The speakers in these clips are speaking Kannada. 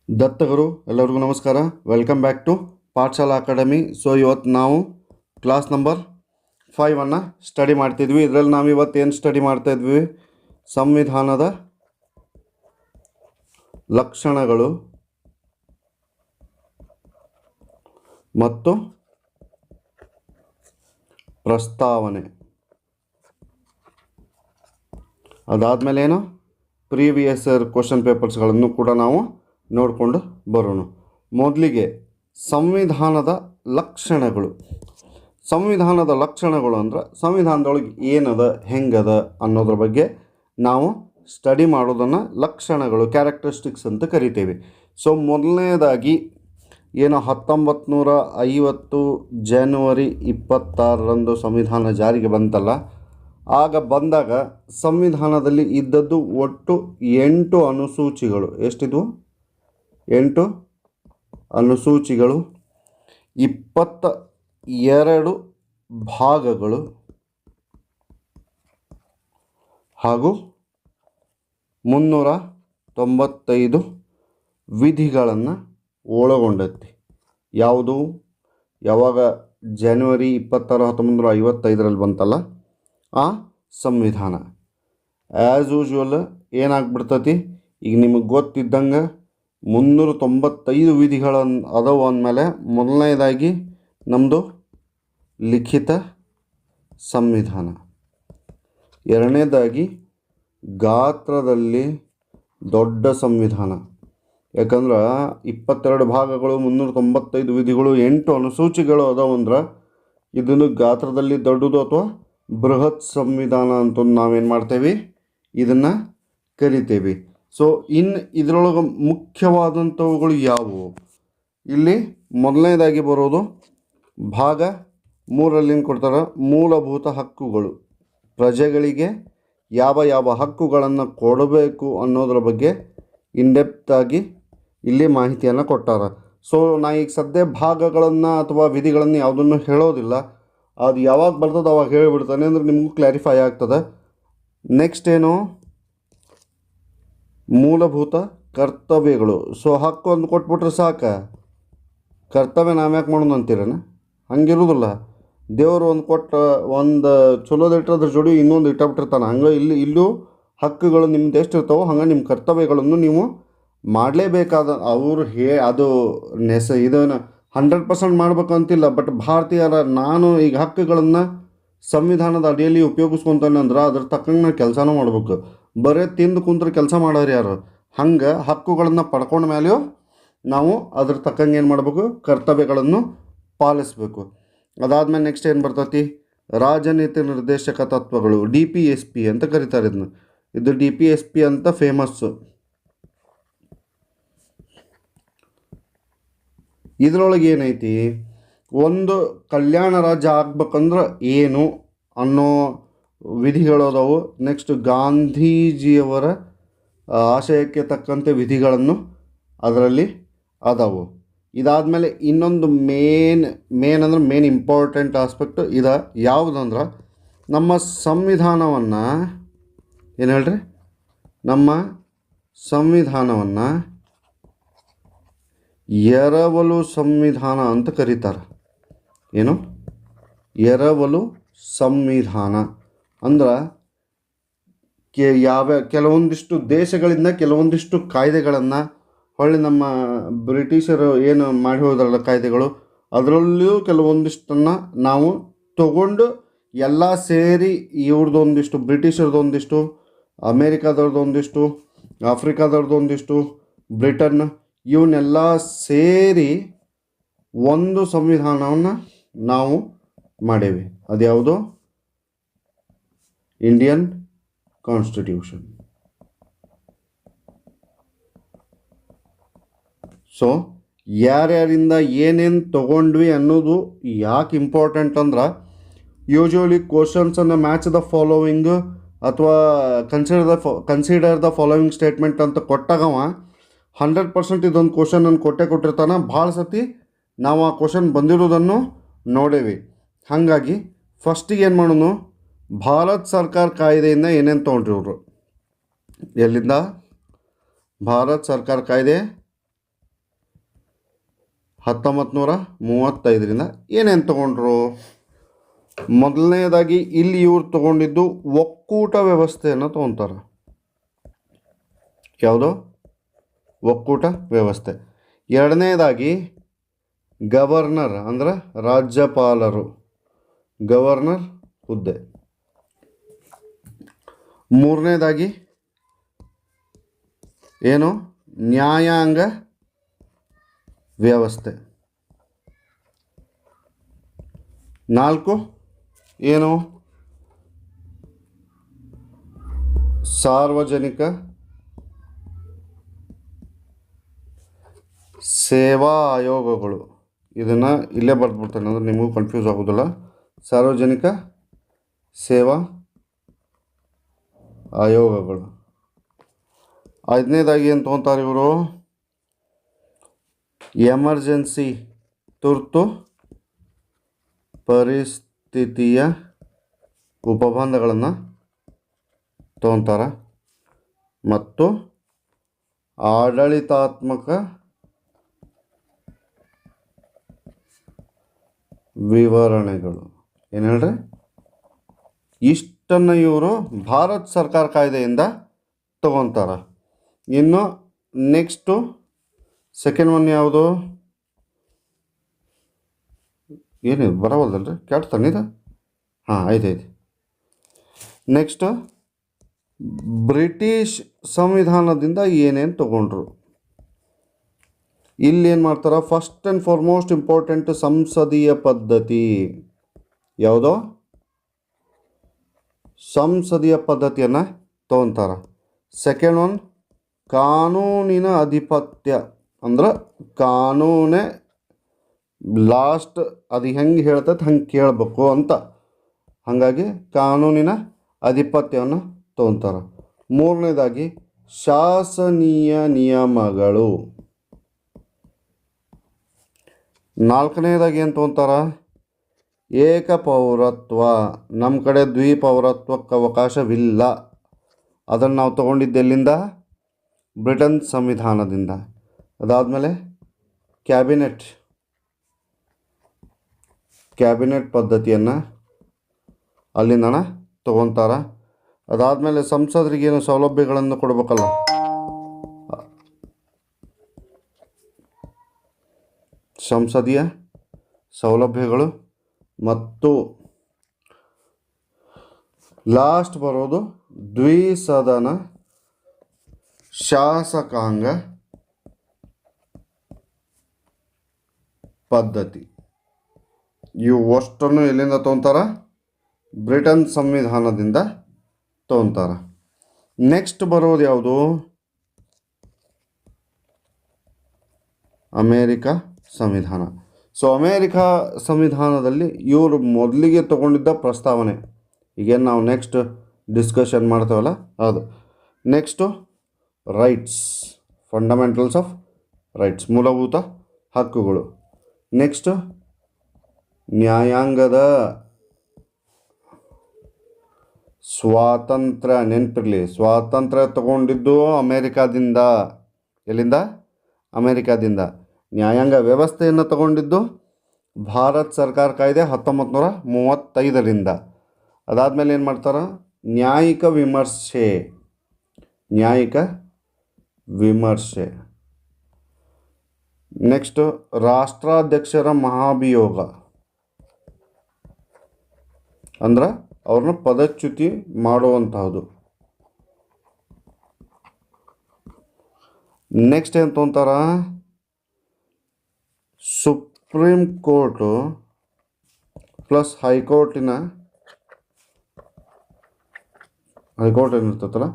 ದತ್ತಗರು ಎಲ್ಲರಿಗೂ ನಮಸ್ಕಾರ. Welcome back to Pathashala Academy. So ಇವತ್ತು ನಾವು ಕ್ಲಾಸ್ ನಂಬರ್ 5 ಸ್ಟಡಿ ಮಾಡ್ತಿದ್ವಿ. ಇದರಲ್ಲಿ ನಾವು ಇವತ್ತೇನು ಸ್ಟಡಿ ಮಾಡ್ತಾಯಿದ್ವಿ? ಸಂವಿಧಾನದ ಲಕ್ಷಣಗಳು ಮತ್ತು ಪ್ರಸ್ತಾವನೆ. ಅದಾದಮೇಲೆ ಏನು ಪ್ರೀವಿಯಸ್ ಇಯರ್ ಕ್ವಶನ್ ಪೇಪರ್ಸ್ಗಳನ್ನು ಕೂಡ ನಾವು ನೋಡಿಕೊಂಡು ಬರೋಣ. ಮೊದಲಿಗೆ ಸಂವಿಧಾನದ ಲಕ್ಷಣಗಳು. ಸಂವಿಧಾನದ ಲಕ್ಷಣಗಳು ಅಂದ್ರೆ ಸಂವಿಧಾನದೊಳಗೆ ಏನದ ಹೆಂಗದ ಅನ್ನೋದ್ರ ಬಗ್ಗೆ ನಾವು ಸ್ಟಡಿ ಮಾಡೋದನ್ನು ಲಕ್ಷಣಗಳು, ಕ್ಯಾರೆಕ್ಟರಿಸ್ಟಿಕ್ಸ್ ಅಂತ ಕರಿತೇವೆ. ಸೊ ಮೊದಲನೇದಾಗಿ ಏನು 1950 ಜನವರಿ 26ರಂದು ಸಂವಿಧಾನ ಜಾರಿಗೆ ಬಂತಲ್ಲ, ಆಗ ಬಂದಾಗ ಸಂವಿಧಾನದಲ್ಲಿ ಇದ್ದದ್ದು ಒಟ್ಟು 8 ಅನುಸೂಚಿಗಳು. ಎಷ್ಟಿದ್ವು? 8 ಅನುಸೂಚಿಗಳು, 22 ಭಾಗಗಳು ಹಾಗೂ 395 ವಿಧಿಗಳನ್ನು ಒಳಗೊಂಡೈತಿ. ಯಾವುದು? ಯಾವಾಗ ಜನವರಿ 26, 1955ರಲ್ಲಿ ಬಂತಲ್ಲ ಆ ಸಂವಿಧಾನ. ಆ್ಯಸ್ ಯೂಶ್ವಲ್ ಏನಾಗ್ಬಿಡ್ತೈತಿ, ಈಗ ನಿಮಗೆ ಗೊತ್ತಿದ್ದಂಗೆ 395 ವಿಧಿಗಳನ್ನು ಅದಾವು ಅಂದಮೇಲೆ ಮೊದಲನೇದಾಗಿ ನಮ್ಮದು ಲಿಖಿತ ಸಂವಿಧಾನ, ಎರಡನೇದಾಗಿ ಗಾತ್ರದಲ್ಲಿ ದೊಡ್ಡ ಸಂವಿಧಾನ. ಯಾಕಂದ್ರೆ 22 ಭಾಗಗಳು, 395 ವಿಧಿಗಳು, 8 ಅನುಸೂಚಿಗಳು ಅದಾವು ಅಂದ್ರೆ ಇದನ್ನು ಗಾತ್ರದಲ್ಲಿ ದೊಡ್ಡದು ಅಥವಾ ಬೃಹತ್ ಸಂವಿಧಾನ ಅಂತ ನಾವೇನು ಮಾಡ್ತೇವೆ, ಇದನ್ನು ಕರಿತೇವೆ. ಸೊ ಇನ್ನು ಇದರೊಳಗೆ ಮುಖ್ಯವಾದಂಥವುಗಳು ಯಾವುವು? ಇಲ್ಲಿ ಮೊದಲನೇದಾಗಿ ಬರೋದು ಭಾಗ 3ರಲ್ಲಿ ಏನು ಕೊಡ್ತಾರೆ? ಮೂಲಭೂತ ಹಕ್ಕುಗಳು. ಪ್ರಜೆಗಳಿಗೆ ಯಾವ ಯಾವ ಹಕ್ಕುಗಳನ್ನು ಕೊಡಬೇಕು ಅನ್ನೋದ್ರ ಬಗ್ಗೆ ಇನ್ಡೆಪ್ತಾಗಿ ಇಲ್ಲಿ ಮಾಹಿತಿಯನ್ನು ಕೊಟ್ಟಾರ. ಸೊ ನಾ ಈಗ ಸದ್ಯ ಭಾಗಗಳನ್ನು ಅಥವಾ ವಿಧಿಗಳನ್ನು ಯಾವುದನ್ನು ಹೇಳೋದಿಲ್ಲ, ಅದು ಯಾವಾಗ ಬರ್ತದೆ ಅವಾಗ ಹೇಳಿಬಿಡ್ತಾನೆ, ಅಂದರೆ ನಿಮಗೂ ಕ್ಲಾರಿಫೈ ಆಗ್ತದೆ. ನೆಕ್ಸ್ಟ್ ಏನು? ಮೂಲಭೂತ ಕರ್ತವ್ಯಗಳು. ಸೊ ಹಕ್ಕು ಒಂದು ಕೊಟ್ಬಿಟ್ರೆ ಸಾಕ, ಕರ್ತವ್ಯ ನಾವ್ಯಾಕೆ ಮಾಡೋಣ ಅಂತೀರೇನ? ಹಂಗಿರೋದಿಲ್ಲ. ದೇವರು ಒಂದು ಚಲೋದಿಟ್ಟರೆ ಅದ್ರ ಜೋಡಿ ಇನ್ನೊಂದು ಇಟ್ಟಬಿಟ್ಟಿರ್ತಾನೆ. ಹಂಗೆ ಇಲ್ಲೂ ಹಕ್ಕುಗಳು ನಿಮ್ದು ಎಷ್ಟಿರ್ತಾವೋ ಹಂಗೆ ನಿಮ್ಮ ಕರ್ತವ್ಯಗಳನ್ನು ನೀವು ಮಾಡಲೇಬೇಕಾದ. ಅವರು ಅದು ಇದನ್ನು 100% ಮಾಡ್ಬೇಕಂತಿಲ್ಲ, ಬಟ್ ಭಾರತೀಯರ ನಾನು ಈಗ ಹಕ್ಕುಗಳನ್ನು ಸಂವಿಧಾನದ ಅಡಿಯಲ್ಲಿ ಉಪಯೋಗಿಸ್ಕೊತಾನೆ ಅಂದ್ರೆ ಅದ್ರ ತಕ್ಕಂಗೆ ನಾನು ಕೆಲಸನೂ ಮಾಡ್ಬೇಕು. ಬರೀ ತಿಂದು ಕುಂತ್ರೆ ಕೆಲಸ ಮಾಡೋರು ಯಾರು? ಹಂಗೆ ಹಕ್ಕುಗಳನ್ನು ಪಡ್ಕೊಂಡ ಮೇಲೆಯೂ ನಾವು ಅದ್ರ ತಕ್ಕಂಗೆ ಏನು ಮಾಡಬೇಕು? ಕರ್ತವ್ಯಗಳನ್ನು ಪಾಲಿಸಬೇಕು. ಅದಾದಮೇಲೆ ನೆಕ್ಸ್ಟ್ ಏನು ಬರ್ತೈತಿ? ರಾಜನೀತಿ ನಿರ್ದೇಶಕ ತತ್ವಗಳು, DPSP ಅಂತ ಕರೀತಾರೆ ಇದನ್ನು. ಇದು DPSP ಅಂತ ಫೇಮಸ್ಸು. ಇದರೊಳಗೆ ಏನೈತಿ? ಒಂದು ಕಲ್ಯಾಣ ರಾಜ್ಯ ಆಗ್ಬೇಕಂದ್ರೆ ಏನು ಅನ್ನೋ ವಿಧಿಗಳು ಅದಾವು. ನೆಕ್ಸ್ಟ್ ಗಾಂಧೀಜಿಯವರ ಆಶಯಕ್ಕೆ ತಕ್ಕಂತೆ ವಿಧಿಗಳನ್ನು ಅದರಲ್ಲಿ ಅದಾವು. ಇದಾದಮೇಲೆ ಇನ್ನೊಂದು ಮೇನ್ ಇಂಪಾರ್ಟೆಂಟ್ ಆಸ್ಪೆಕ್ಟ್ ಇದು ಯಾವುದಂದ್ರೆ ನಮ್ಮ ಸಂವಿಧಾನವನ್ನು ಏನು ಹೇಳ್ರಿ, ನಮ್ಮ ಸಂವಿಧಾನವನ್ನು ಎರವಲು ಸಂವಿಧಾನ ಅಂತ ಕರೀತಾರೆ. ಏನು? ಎರವಲು ಸಂವಿಧಾನ ಅಂದ್ರೆ ಕೆಲವೊಂದಿಷ್ಟು ದೇಶಗಳಿಂದ ಕೆಲವೊಂದಿಷ್ಟು ಕಾಯ್ದೆಗಳನ್ನು ಹೊಳ್ಳಿ ನಮ್ಮ ಬ್ರಿಟಿಷರು ಏನು ಮಾಡಿ ಹೋದ್ರಲ್ಲ ಕಾಯ್ದೆಗಳು, ಅದರಲ್ಲಿಯೂ ಕೆಲವೊಂದಿಷ್ಟನ್ನು ನಾವು ತಗೊಂಡು ಎಲ್ಲ ಸೇರಿ ಇವ್ರದ್ದೊಂದಿಷ್ಟು, ಬ್ರಿಟಿಷರದೊಂದಿಷ್ಟು, ಅಮೇರಿಕಾದವ್ರದ್ದೊಂದಿಷ್ಟು, ಆಫ್ರಿಕಾದವ್ರದ್ದೊಂದಿಷ್ಟು, ಬ್ರಿಟನ್, ಇವನ್ನೆಲ್ಲ ಸೇರಿ ಒಂದು ಸಂವಿಧಾನವನ್ನು ನಾವು ಮಾಡೇವಿ. ಅದ್ಯಾವುದು? Indian constitution. ಸೊ ಯಾರ್ಯಾರಿಂದ ಏನೇನು ತೊಗೊಂಡ್ವಿ ಅನ್ನೋದು ಯಾಕೆ ಇಂಪಾರ್ಟೆಂಟ್ ಅಂದ್ರೆ, ಯೂಶ್ವಲಿ ಕ್ವಶನ್ಸನ್ನು ಮ್ಯಾಚ್ ದ ಫಾಲೋವಿಂಗ್ ಅಥವಾ ಕನ್ಸಿಡರ್ ದ ಫಾಲೋವಿಂಗ್ ಸ್ಟೇಟ್ಮೆಂಟ್ ಅಂತ ಕೊಟ್ಟಾಗವ 100% ಇದೊಂದು ಕ್ವಶನನ್ನು ಕೊಟ್ಟಿರ್ತಾನೆ. ಭಾಳ ಸತಿ ನಾವು ಆ ಕ್ವಶನ್ ಬಂದಿರೋದನ್ನು ನೋಡೇವಿ. ಹಾಗಾಗಿ ಫಸ್ಟಿಗೆ ಏನು ಮಾಡೋಣ? ಭಾರತ್ ಸರ್ಕಾರ ಕಾಯ್ದೆಯಿಂದ ಏನೇನು ತೊಗೊಂಡ್ರಿ ಇವರು? ಎಲ್ಲಿಂದ? ಭಾರತ್ ಸರ್ಕಾರ ಕಾಯ್ದೆ 1935ರಿಂದ ಏನೇನು ತಗೊಂಡ್ರು? ಮೊದಲನೇದಾಗಿ ಇಲ್ಲಿ ಇವ್ರು ತಗೊಂಡಿದ್ದು ಒಕ್ಕೂಟ ವ್ಯವಸ್ಥೆಯನ್ನು ತಗೊತಾರೆ. ಯಾವುದೋ ಒಕ್ಕೂಟ ವ್ಯವಸ್ಥೆ. ಎರಡನೇದಾಗಿ ಗವರ್ನರ್ ಅಂದ್ರೆ ರಾಜ್ಯಪಾಲರು, ಗವರ್ನರ್ ಹುದ್ದೆ. ಮೂರನೇದಾಗಿ ಏನು? ನ್ಯಾಯಾಂಗ ವ್ಯವಸ್ಥೆ. 4 ಏನು? ಸಾರ್ವಜನಿಕ ಸೇವಾ ಆಯೋಗಗಳು. ಇದನ್ನು ಇಲ್ಲೇ ಬರ್ದ್ಬಿಡ್ತೇನೆ ಅಂದರೆ ನಿಮಗೂ ಕನ್ಫ್ಯೂಸ್ ಆಗೋದಿಲ್ಲ. ಸಾರ್ವಜನಿಕ ಸೇವಾ ಆಯೋಗಗಳು. 5ನೇದಾಗಿ ಏನು ತೊಗೊತಾರೆ ಇವರು? ಎಮರ್ಜೆನ್ಸಿ, ತುರ್ತು ಪರಿಸ್ಥಿತಿಯ ಉಪಬಂಧಗಳನ್ನು ತೊಗೊತಾರೆ. ಮತ್ತು ಆಡಳಿತಾತ್ಮಕ ವಿವರಣೆಗಳು. ಏನು ಹೇಳ್ರಿ? ಇಷ್ಟನ್ನು ಇವರು ಭಾರತ ಸರ್ಕಾರ ಕಾಯ್ದೆಯಿಂದ ತಗೊತಾರೆ. ಇನ್ನು ನೆಕ್ಸ್ಟು ಸೆಕೆಂಡ್ ಒನ್ ಯಾವುದು? ಏನಿದು ಬರವಲ್ದಲ್ರಿ? ಕೆಟ್ತಾನಿದ? ಹಾಂ, ಐದು. ನೆಕ್ಸ್ಟು ಬ್ರಿಟಿಷ್ ಸಂವಿಧಾನದಿಂದ ಏನೇನು ತಗೊಂಡ್ರು? ಇಲ್ಲಿ ಏನು ಮಾಡ್ತಾರೆ? ಫಸ್ಟ್ ಆ್ಯಂಡ್ ಫಾರ್ಮೋಸ್ಟ್ ಇಂಪಾರ್ಟೆಂಟ್ ಸಂಸದೀಯ ಪದ್ಧತಿ. ಯಾವುದೋ ಸಂಸದೀಯ ಪದ್ಧತಿಯನ್ನು ತೊಗೊತಾರೆ. ಸೆಕೆಂಡ್ ಒನ್ ಕಾನೂನಿನ ಅಧಿಪತ್ಯ, ಅಂದ್ರೆ ಕಾನೂನೇ ಲಾಸ್ಟ್ ಅದು ಹೆಂಗೆ ಹೇಳ್ತೈತೆ ಹಂಗೆ ಕೇಳಬೇಕು ಅಂತ. ಹಾಗಾಗಿ ಕಾನೂನಿನ ಅಧಿಪತ್ಯವನ್ನು ತೊಗೊತಾರೆ. ಮೂರನೇದಾಗಿ ಶಾಸನೀಯ ನಿಯಮಗಳು. 4ನೇದಾಗಿ ಏನು ತೊಗೊತಾರೆ? ಏಕಪೌರತ್ವ. ನಮ್ಮ ಕಡೆ ದ್ವಿಪೌರತ್ವಕ್ಕೆ ಅವಕಾಶವಿಲ್ಲ. ಅದನ್ನು ನಾವು ತೊಗೊಂಡಿದ್ದೆಲ್ಲಿಂದ? ಬ್ರಿಟನ್ ಸಂವಿಧಾನದಿಂದ. ಅದಾದಮೇಲೆ ಕ್ಯಾಬಿನೆಟ್ ಪದ್ಧತಿಯನ್ನು ಅಲ್ಲಿಂದನ ತೊಗೊತಾರೆ. ಅದಾದಮೇಲೆ ಸಂಸದರಿಗೇನು ಸೌಲಭ್ಯಗಳನ್ನು ಕೊಡಬೇಕಲ್ಲ, ಸಂಸದೀಯ ಸೌಲಭ್ಯಗಳು. ಮತ್ತು ಲಾಸ್ಟ್ ಬರೋದು ದ್ವಿಸದನ ಶಾಸಕಾಂಗ ಪದ್ಧತಿ. ಇವು ಅಷ್ಟನ್ನು ಎಲ್ಲಿಂದ ತೊಗೊತಾರೆ? ಬ್ರಿಟನ್ ಸಂವಿಧಾನದಿಂದ ತೊಗೊತಾರೆ. ನೆಕ್ಸ್ಟ್ ಬರೋದು ಯಾವುದು? ಅಮೇರಿಕಾ ಸಂವಿಧಾನ. ಸೊ ಅಮೇರಿಕಾ ಸಂವಿಧಾನದಲ್ಲಿ ಇವರು ಮೊದಲಿಗೆ ತಗೊಂಡಿದ್ದ ಪ್ರಸ್ತಾವನೆ, ಈಗೇನು ನಾವು ನೆಕ್ಸ್ಟ್ ಡಿಸ್ಕಷನ್ ಮಾಡ್ತೇವಲ್ಲ ಅದು. Next rights, fundamentals of rights, ಮೂಲಭೂತ ಹಕ್ಕುಗಳು. ನೆಕ್ಸ್ಟ್ ನ್ಯಾಯಾಂಗದ ಸ್ವಾತಂತ್ರ್ಯ. ನೆನಪಿರಲಿ, ಸ್ವಾತಂತ್ರ್ಯ ತಗೊಂಡಿದ್ದು ಅಮೇರಿಕಾದಿಂದ. ಎಲ್ಲಿಂದ? ಅಮೇರಿಕಾದಿಂದ. ನ್ಯಾಯಾಂಗ ವ್ಯವಸ್ಥೆಯನ್ನು ತಗೊಂಡಿದ್ದು ಭಾರತ ಸರ್ಕಾರ ಕಾಯ್ದೆ 1935ರಿಂದ. ಅದಾದಮೇಲೆ ಏನು ಮಾಡ್ತಾರೆ? ನ್ಯಾಯಿಕ ವಿಮರ್ಶೆ. ನೆಕ್ಸ್ಟು ರಾಷ್ಟ್ರಾಧ್ಯಕ್ಷರ ಮಹಾಭಿಯೋಗ, ಅಂದ್ರೆ ಅವ್ರನ್ನ ಪದಚ್ಯುತಿ ಮಾಡುವಂತಹದ್ದು. ನೆಕ್ಸ್ಟ್ ಏನು ತೊಗೊಂತಾರ? ಸುಪ್ರೀಂ ಕೋರ್ಟು ಪ್ಲಸ್ ಹೈಕೋರ್ಟ್ ಏನಿರ್ತೈತಲ್ಲ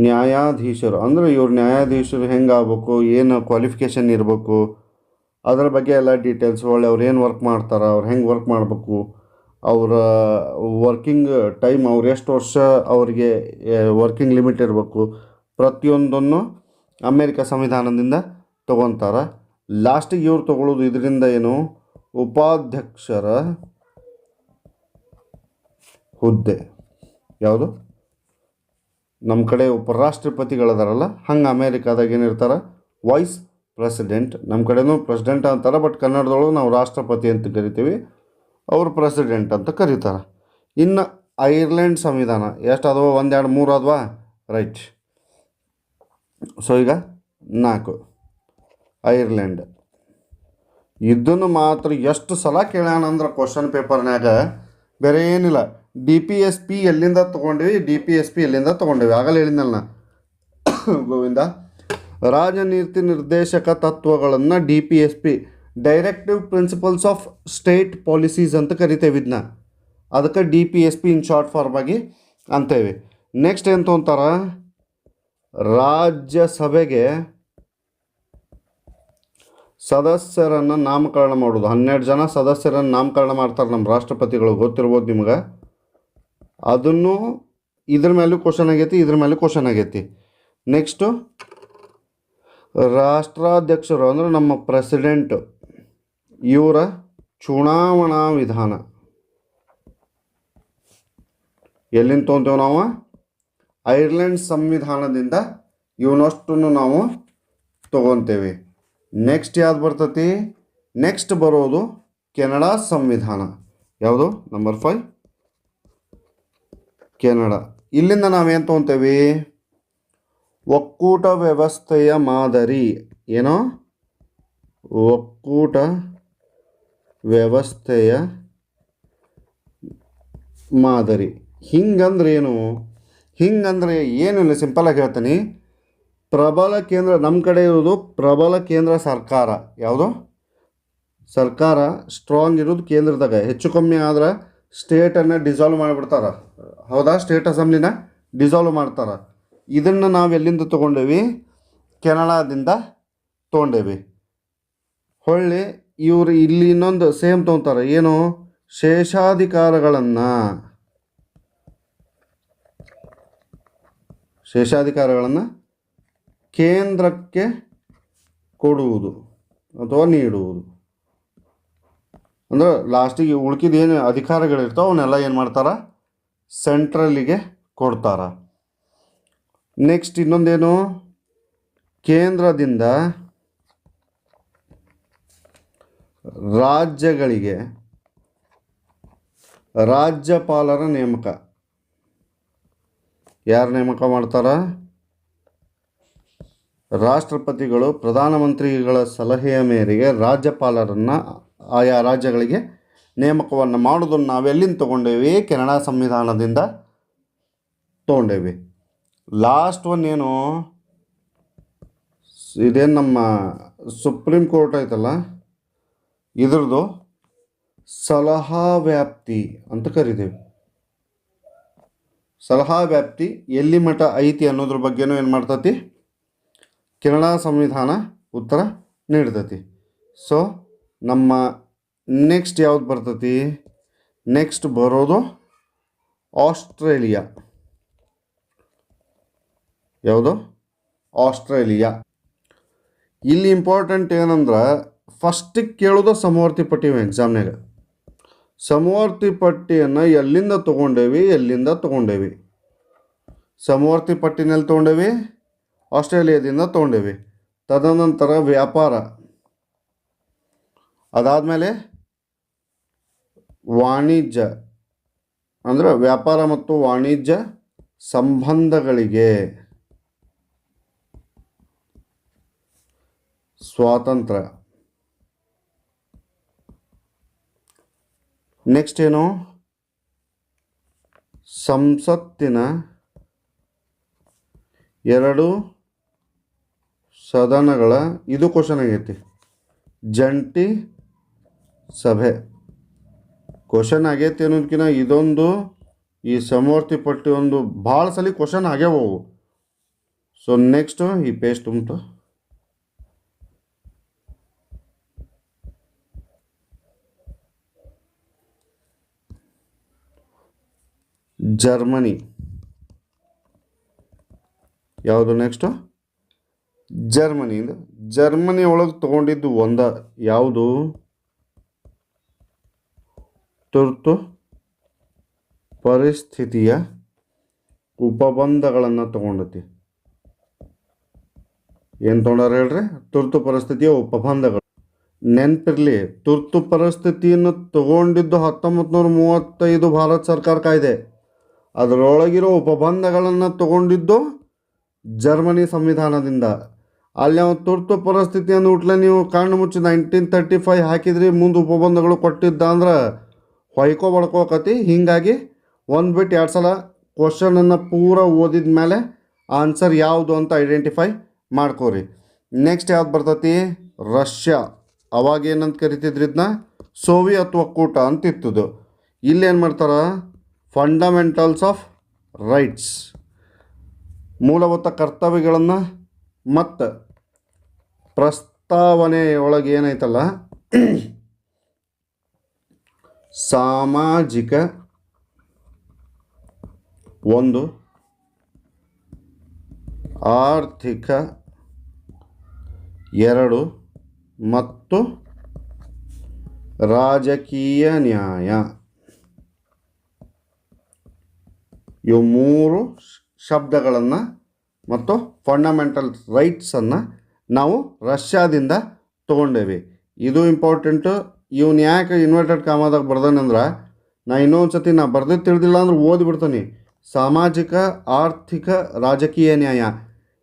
ನ್ಯಾಯಾಧೀಶರು. ಅಂದರೆ ಇವ್ರು ನ್ಯಾಯಾಧೀಶರು ಹೆಂಗೆ ಆಗ್ಬೇಕು, ಏನು ಕ್ವಾಲಿಫಿಕೇಷನ್ ಇರಬೇಕು, ಅದರ ಬಗ್ಗೆ ಎಲ್ಲ ಡೀಟೇಲ್ಸ್. ಒಳ್ಳೆ ಅವ್ರು ಏನು ವರ್ಕ್ ಮಾಡ್ತಾರೆ, ಅವ್ರು ಹೆಂಗೆ ವರ್ಕ್ ಮಾಡಬೇಕು, ಅವರ ವರ್ಕಿಂಗ್ ಟೈಮ್, ಅವ್ರು ಎಷ್ಟು ವರ್ಷ ಅವ್ರಿಗೆ ವರ್ಕಿಂಗ್ ಲಿಮಿಟ್ ಇರಬೇಕು, ಪ್ರತಿಯೊಂದನ್ನು ಅಮೇರಿಕಾ ಸಂವಿಧಾನದಿಂದ ತೊಗೊತಾರೆ. ಲಾಸ್ಟಿಗೆ ಇವ್ರು ತೊಗೊಳ್ಳೋದು ಇದರಿಂದ ಏನು? ಉಪಾಧ್ಯಕ್ಷರ ಹುದ್ದೆ. ಯಾವುದು? ನಮ್ಮ ಕಡೆ ಉಪರಾಷ್ಟ್ರಪತಿಗಳದಾರಲ್ಲ, ಹಂಗೆ ಅಮೇರಿಕಾದಾಗ ಏನಿರ್ತಾರೆ? Vice president. ನಮ್ಮ ಕಡೆನೂ ಪ್ರೆಸಿಡೆಂಟ್ ಅಂತಾರೆ, ಬಟ್ ಕನ್ನಡದೊಳಗೆ ನಾವು ರಾಷ್ಟ್ರಪತಿ ಅಂತ ಕರಿತೀವಿ, ಅವರು ಪ್ರೆಸಿಡೆಂಟ್ ಅಂತ ಕರೀತಾರೆ. ಇನ್ನು ಐರ್ಲೆಂಡ್ ಸಂವಿಧಾನ ಎಷ್ಟು ಅದಾವ? 1 2 3 ಅದ್ವಾ? ರೈಟ್. ಸೊ ಈಗ 4 ಐರ್ಲೆಂಡ್. ಇದನ್ನು ಮಾತ್ರ ಎಷ್ಟು ಸಲ ಕೇಳ್ಯಾನ ಅಂದ್ರೆ ಕ್ವಶನ್ ಪೇಪರ್ನಾಗ, ಬೇರೆ ಏನಿಲ್ಲ. DPSP ಎಲ್ಲಿಂದ ತೊಗೊಂಡಿವಿ, DPSP ಎಲ್ಲಿಂದ ತೊಗೊಂಡಿವಿ ಆಗಲೇ ಹೇಳಿದ್ನಲ್ಲ ಗೋವಿಂದ. ರಾಜನೀತಿ ನಿರ್ದೇಶಕ ತತ್ವಗಳನ್ನು DPSP directive principles of state policies ಅಂತ ಕರಿತೇವೆ. ಇದನ್ನ ಅದಕ್ಕೆ DPSP ಇನ್ ಶಾರ್ಟ್ ಫಾರ್ಮ್ ಆಗಿ ಅಂತೇವೆ. ನೆಕ್ಸ್ಟ್ ಏನು ತೊಗೊಂತಾರ? ರಾಜ್ಯಸಭೆಗೆ ಸದಸ್ಯರನ್ನು ನಾಮಕರಣ ಮಾಡೋದು. 12 ಜನ ಸದಸ್ಯರನ್ನು ನಾಮಕರಣ ಮಾಡ್ತಾರೆ ನಮ್ಮ ರಾಷ್ಟ್ರಪತಿಗಳು, ಗೊತ್ತಿರ್ಬೋದು ನಿಮ್ಗೆ. ಅದನ್ನು ಇದ್ರ ಮೇಲೂ ಕ್ವಶನ್ ಆಗೈತಿ, ಇದ್ರ ಮೇಲೂ ಕ್ವಶನ್ ಆಗೈತಿ. ನೆಕ್ಸ್ಟು ರಾಷ್ಟ್ರಾಧ್ಯಕ್ಷರು ಅಂದರೆ ನಮ್ಮ ಪ್ರೆಸಿಡೆಂಟ್, ಇವರ ಚುನಾವಣಾ ವಿಧಾನ ಎಲ್ಲಿಂದ ತೊಗೊತೇವೆ ನಾವು? ಐರ್ಲೆಂಡ್ ಸಂವಿಧಾನದಿಂದ ಇವನಷ್ಟನ್ನು ನಾವು ತೊಗೊತೇವೆ. ನೆಕ್ಸ್ಟ್ ಯಾವ್ದು ಬರ್ತೈತಿ? ನೆಕ್ಸ್ಟ್ ಬರೋದು ಕೆನಡಾ ಸಂವಿಧಾನ. ಯಾವುದು? Number 5 Canada. ಇಲ್ಲಿಂದ ನಾವೇನು ತೊಗೊತೇವೆ? ಒಕ್ಕೂಟ ವ್ಯವಸ್ಥೆಯ ಮಾದರಿ. ಏನೋ ಒಕ್ಕೂಟ ವ್ಯವಸ್ಥೆಯ ಮಾದರಿ. ಹಿಂಗಂದ್ರೆ ಏನು? ಹಿಂಗಂದ್ರೆ ಏನಿಲ್ಲ, ಸಿಂಪಲಾಗಿ ಹೇಳ್ತೀನಿ. ಪ್ರಬಲ ಕೇಂದ್ರ, ನಮ್ಮ ಕಡೆ ಇರೋದು ಪ್ರಬಲ ಕೇಂದ್ರ ಸರ್ಕಾರ. ಯಾವುದು? ಸರ್ಕಾರ ಸ್ಟ್ರಾಂಗ್ ಇರೋದು ಕೇಂದ್ರದಾಗ. ಹೆಚ್ಚು ಕಮ್ಮಿ ಆದ್ರೆ ಸ್ಟೇಟನ್ನು ಡಿಸಾಲ್ವ್ ಮಾಡಿಬಿಡ್ತಾರೆ. ಹೌದಾ? ಸ್ಟೇಟ್ ಅಸೆಂಬ್ಲಿನ ಡಿಸಾಲ್ವ್ ಮಾಡ್ತಾರೆ. ಇದನ್ನು ನಾವು ಎಲ್ಲಿಂದ ತೊಗೊಂಡೇವಿ? ಕೆನಡಾದಿಂದ ತೊಗೊಂಡೇವಿ. ಹೊಳ್ಳಿ ಇವರು ಇಲ್ಲಿ ಇನ್ನೊಂದು ಸೇಮ್ ತೊಗೊತಾರೆ. ಏನು? ಶೇಷಾಧಿಕಾರಗಳನ್ನು ಕೇಂದ್ರಕ್ಕೆ ಕೊಡುವುದು ಅಥವಾ ನೀಡುವುದು. ಅಂದ್ರೆ ಲಾಸ್ಟಿಗೆ ಉಳ್ಕಿದ ಏನು ಅಧಿಕಾರಗಳಿರ್ತಾವೆ ಅವನ್ನೆಲ್ಲ ಏನು ಮಾಡ್ತಾರೆ? ಸೆಂಟ್ರಲ್ಲಿಗೆ ಕೊಡ್ತಾರೆ. ನೆಕ್ಸ್ಟ್ ಇನ್ನೊಂದೇನು? ಕೇಂದ್ರದಿಂದ ರಾಜ್ಯಗಳಿಗೆ ರಾಜ್ಯಪಾಲರ ನೇಮಕ. ಯಾರು ನೇಮಕ ಮಾಡ್ತಾರ? ರಾಷ್ಟ್ರಪತಿಗಳು ಪ್ರಧಾನಮಂತ್ರಿಗಳ ಸಲಹೆಯ ಮೇರೆಗೆ ರಾಜ್ಯಪಾಲರನ್ನು ಆಯಾ ರಾಜ್ಯಗಳಿಗೆ ನೇಮಕವನ್ನು ಮಾಡೋದನ್ನು ನಾವೆಲ್ಲಿಂದ ತೊಗೊಂಡೇವಿ? ಕೆನಡಾ ಸಂವಿಧಾನದಿಂದ ತೊಗೊಂಡೇವಿ. ಲಾಸ್ಟ್ ಒನ್ ಏನು? ಇದೇನು ನಮ್ಮ ಸುಪ್ರೀಂ ಕೋರ್ಟ್ ಐತಲ್ಲ, ಇದ್ರದ್ದು ಸಲಹಾ ವ್ಯಾಪ್ತಿ ಅಂತ ಕರಿತೀವಿ. ಸಲಹಾ ವ್ಯಾಪ್ತಿ ಎಲ್ಲಿ ಮಟ್ಟ ಐತಿ ಅನ್ನೋದ್ರ ಬಗ್ಗೆನೂ ಏನು ಮಾಡ್ತತಿ? ಕೆನಡಾ ಸಂವಿಧಾನ ಉತ್ತರ ನೀಡ್ತತಿ. ಸೊ ನಮ್ಮ ನೆಕ್ಸ್ಟ್ ಯಾವ್ದು ಬರ್ತತಿ? ನೆಕ್ಸ್ಟ್ ಬರೋದು ಆಸ್ಟ್ರೇಲಿಯಾ. ಯಾವುದು? ಆಸ್ಟ್ರೇಲಿಯಾ. ಇಲ್ಲಿ ಇಂಪಾರ್ಟೆಂಟ್ ಏನಂದ್ರೆ ಫಸ್ಟಿಗೆ ಕೇಳೋದು ಸಮವರ್ತಿ ಪಟ್ಟಿ ಎಕ್ಸಾಮ್ನಾಗ. ಸಮವರ್ತಿ ಪಟ್ಟಿಯನ್ನು ಎಲ್ಲಿಂದ ತೊಗೊಂಡೇವಿ? ಸಮವರ್ತಿ ಪಟ್ಟಿನಲ್ಲಿ ತೊಗೊಂಡೇವಿ, ಆಸ್ಟ್ರೇಲಿಯಾದಿಂದ ತೊಗೊಂಡೇವಿ. ತದನಂತರ ವ್ಯಾಪಾರ, ಅದಾದಮೇಲೆ ವಾಣಿಜ್ಯ, ಅಂದರೆ ವ್ಯಾಪಾರ ಮತ್ತು ವಾಣಿಜ್ಯ ಸಂಬಂಧಗಳಿಗೆ ಸ್ವಾತಂತ್ರ್ಯ. ನೆಕ್ಸ್ಟ್ ಏನು? ಸಂಸತ್ತಿನ 2 ಸದನಗಳ, ಇದು ಕ್ವಶನ್ ಆಗೈತಿ, ಜಂಟಿ ಸಭೆ. ಕ್ವಶನ್ ಆಗೈತಿ ಅನ್ನೋದಕ್ಕಿಂತ ಇದೊಂದು ಈ ಸಮವರ್ತಿ ಪಟ್ಟಿ ಒಂದು ಭಾಳ ಸಲ ಕ್ವಶನ್ ಆಗ್ಯಾವು. ಸೊ ನೆಕ್ಸ್ಟು ಈ ಪೇಜ್ ತುಂಬಿತು. ಜರ್ಮನಿ. ಯಾವುದು ನೆಕ್ಸ್ಟು? ಜರ್ಮನಿ ಒಳಗೆ ತೊಗೊಂಡಿದ್ದು ಯಾವುದು? ತುರ್ತು ಪರಿಸ್ಥಿತಿಯ ಉಪಬಂಧಗಳನ್ನು ತೊಗೊಂಡತಿ. ಏನು ತೊಗೊಂಡಾರ ಹೇಳ್ರಿ? ತುರ್ತು ಪರಿಸ್ಥಿತಿಯ ಉಪಬಂಧಗಳು. ನೆನಪಿರಲಿ, ತುರ್ತು ಪರಿಸ್ಥಿತಿಯನ್ನು ತಗೊಂಡಿದ್ದು 1935 ಭಾರತ ಸರ್ಕಾರ ಕಾಯ್ದೆ. ಅದರೊಳಗಿರೋ ಉಪಬಂಧಗಳನ್ನು ತಗೊಂಡಿದ್ದು ಜರ್ಮನಿ ಸಂವಿಧಾನದಿಂದ. ಅಲ್ಲಿ ನಾವು ತುರ್ತು ಪರಿಸ್ಥಿತಿಯನ್ನು ಹುಟ್ಲೆ ನೀವು ಕಣ್ಣು ಮುಚ್ಚಿ 1935 ಹಾಕಿದ್ರಿ, ಮುಂದೆ ಉಪಬಂಧಗಳು ಕೊಟ್ಟಿದ್ದ ಅಂದ್ರೆ ಹೊಯ್ಕೊ ಬಡ್ಕೋಕತಿ. ಹೀಗಾಗಿ ಒಂದು ಬಿಟ್ಟು 2 ಸಲ ಕ್ವಶನನ್ನು ಪೂರ ಓದಿದ ಮೇಲೆ ಆನ್ಸರ್ ಯಾವುದು ಅಂತ ಐಡೆಂಟಿಫೈ ಮಾಡ್ಕೋರಿ. ನೆಕ್ಸ್ಟ್ ಯಾವ್ದು ಬರ್ತೈತಿ? ರಷ್ಯಾ. ಅವಾಗ ಏನಂತ ಕರಿತಿದ್ರು ಇದನ್ನ? ಸೋವಿಯತ್ ಒಕ್ಕೂಟ ಅಂತ ಇತ್ತದು. ಇಲ್ಲೇನು ಮಾಡ್ತಾರೆ? ಫಂಡಮೆಂಟಲ್ಸ್ ಆಫ್ ರೈಟ್ಸ್, ಮೂಲಭೂತ ಕರ್ತವ್ಯಗಳನ್ನು ಮತ್ತು ಪ್ರಸ್ತಾವನೆಯೊಳಗೆ ಏನೈತಲ್ಲ ಸಾಮಾಜಿಕ 1, ಆರ್ಥಿಕ 2 ಮತ್ತು ರಾಜಕೀಯ ನ್ಯಾಯ, ಇವು 3 ಶಬ್ದಗಳನ್ನು ಮತ್ತು ಫಂಡಮೆಂಟಲ್ ರೈಟ್ಸನ್ನು ನಾವು ರಷ್ಯಾದಿಂದ ತೊಗೊಂಡೇವಿ. ಇದು ಇಂಪಾರ್ಟೆಂಟು. ಇವನು ಯಾಕೆ ಇನ್ವರ್ಟೆಡ್ ಕಾಮದಾಗ ಬರ್ದಾನಂದ್ರೆ, ನಾ ಇನ್ನೊಂದು ಸತಿ ನಾ ಬರ್ದಿದ್ದು ತಿಳಿದಿಲ್ಲ ಅಂದ್ರೆ ಓದಿಬಿಡ್ತಾನೆ. ಸಾಮಾಜಿಕ, ಆರ್ಥಿಕ, ರಾಜಕೀಯ ನ್ಯಾಯ,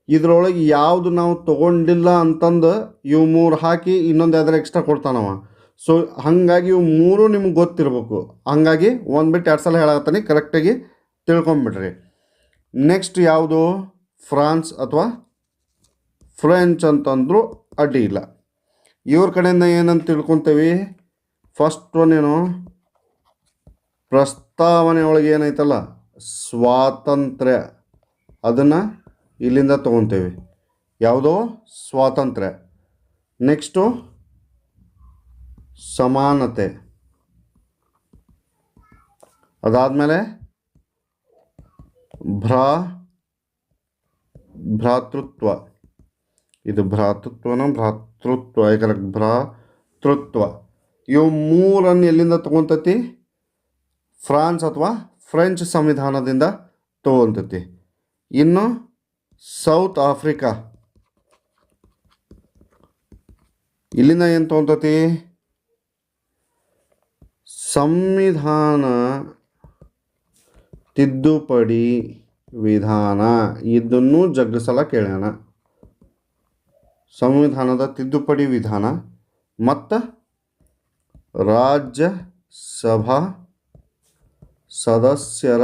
ಇದರೊಳಗೆ ಯಾವುದು ನಾವು ತೊಗೊಂಡಿಲ್ಲ ಅಂತಂದು ಇವು 3 ಹಾಕಿ ಇನ್ನೊಂದು ಯಾವ್ದಾರು ಎಕ್ಸ್ಟ್ರಾ ಕೊಡ್ತಾನವ. ಸೊ ಹಾಗಾಗಿ ಇವು 3 ನಿಮ್ಗೆ ಗೊತ್ತಿರಬೇಕು. ಹಾಗಾಗಿ ಒಂದು ಬಿಟ್ಟು 2 ಸಲ ಹೇಳತ್ತಾನೆ, ಕರೆಕ್ಟಾಗಿ ತಿಳ್ಕೊಂಬಿಡ್ರಿ. ನೆಕ್ಸ್ಟ್ ಯಾವುದು? ಫ್ರಾನ್ಸ್ ಅಥವಾ ಫ್ರೆಂಚ್ ಅಂತಂದ್ರು ಅಡ್ಡಿ ಇಲ್ಲ. ಇವ್ರ ಕಡೆಯಿಂದ ಏನಂತ ತಿಳ್ಕೊತೀವಿ? ಫಸ್ಟ್ ಒನ್ ಏನು? ಪ್ರಸ್ತಾವನೆ ಒಳಗೆ ಏನೈತಲ್ಲ ಸ್ವಾತಂತ್ರ್ಯ, ಅದನ್ನು ಇಲ್ಲಿಂದ ತೊಗೊತೇವೆ. ಯಾವುದೋ ಸ್ವಾತಂತ್ರ್ಯ. ನೆಕ್ಸ್ಟು ಸಮಾನತೆ, ಅದಾದಮೇಲೆ ಭ್ರಾತೃತ್ವ. ಇದು ಭ್ರಾತೃತ್ವ ಕರೆಕ್ಟ್, ಭ್ರಾತೃತ್ವ. ಇವು 3 ಎಲ್ಲಿಂದ ತೊಗೊತೈತಿ? ಫ್ರಾನ್ಸ್ ಅಥವಾ ಫ್ರೆಂಚ್ ಸಂವಿಧಾನದಿಂದ ತೊಗೊತೈತಿ. ಇನ್ನು ಸೌತ್ ಆಫ್ರಿಕಾ, ಇಲ್ಲಿಂದ ಏನು ತೊಗೊತೈತಿ? ಸಂವಿಧಾನ ತಿದ್ದುಪಡಿ ವಿಧಾನ. ಇದನ್ನು ಜಗ್ಗಿಸಲ ಕೇಳ್ಯಾನ. ಸಂವಿಧಾನದ ತಿದ್ದುಪಡಿ ವಿಧಾನ ಮತ್ತು ರಾಜ್ಯಸಭಾ ಸದಸ್ಯರ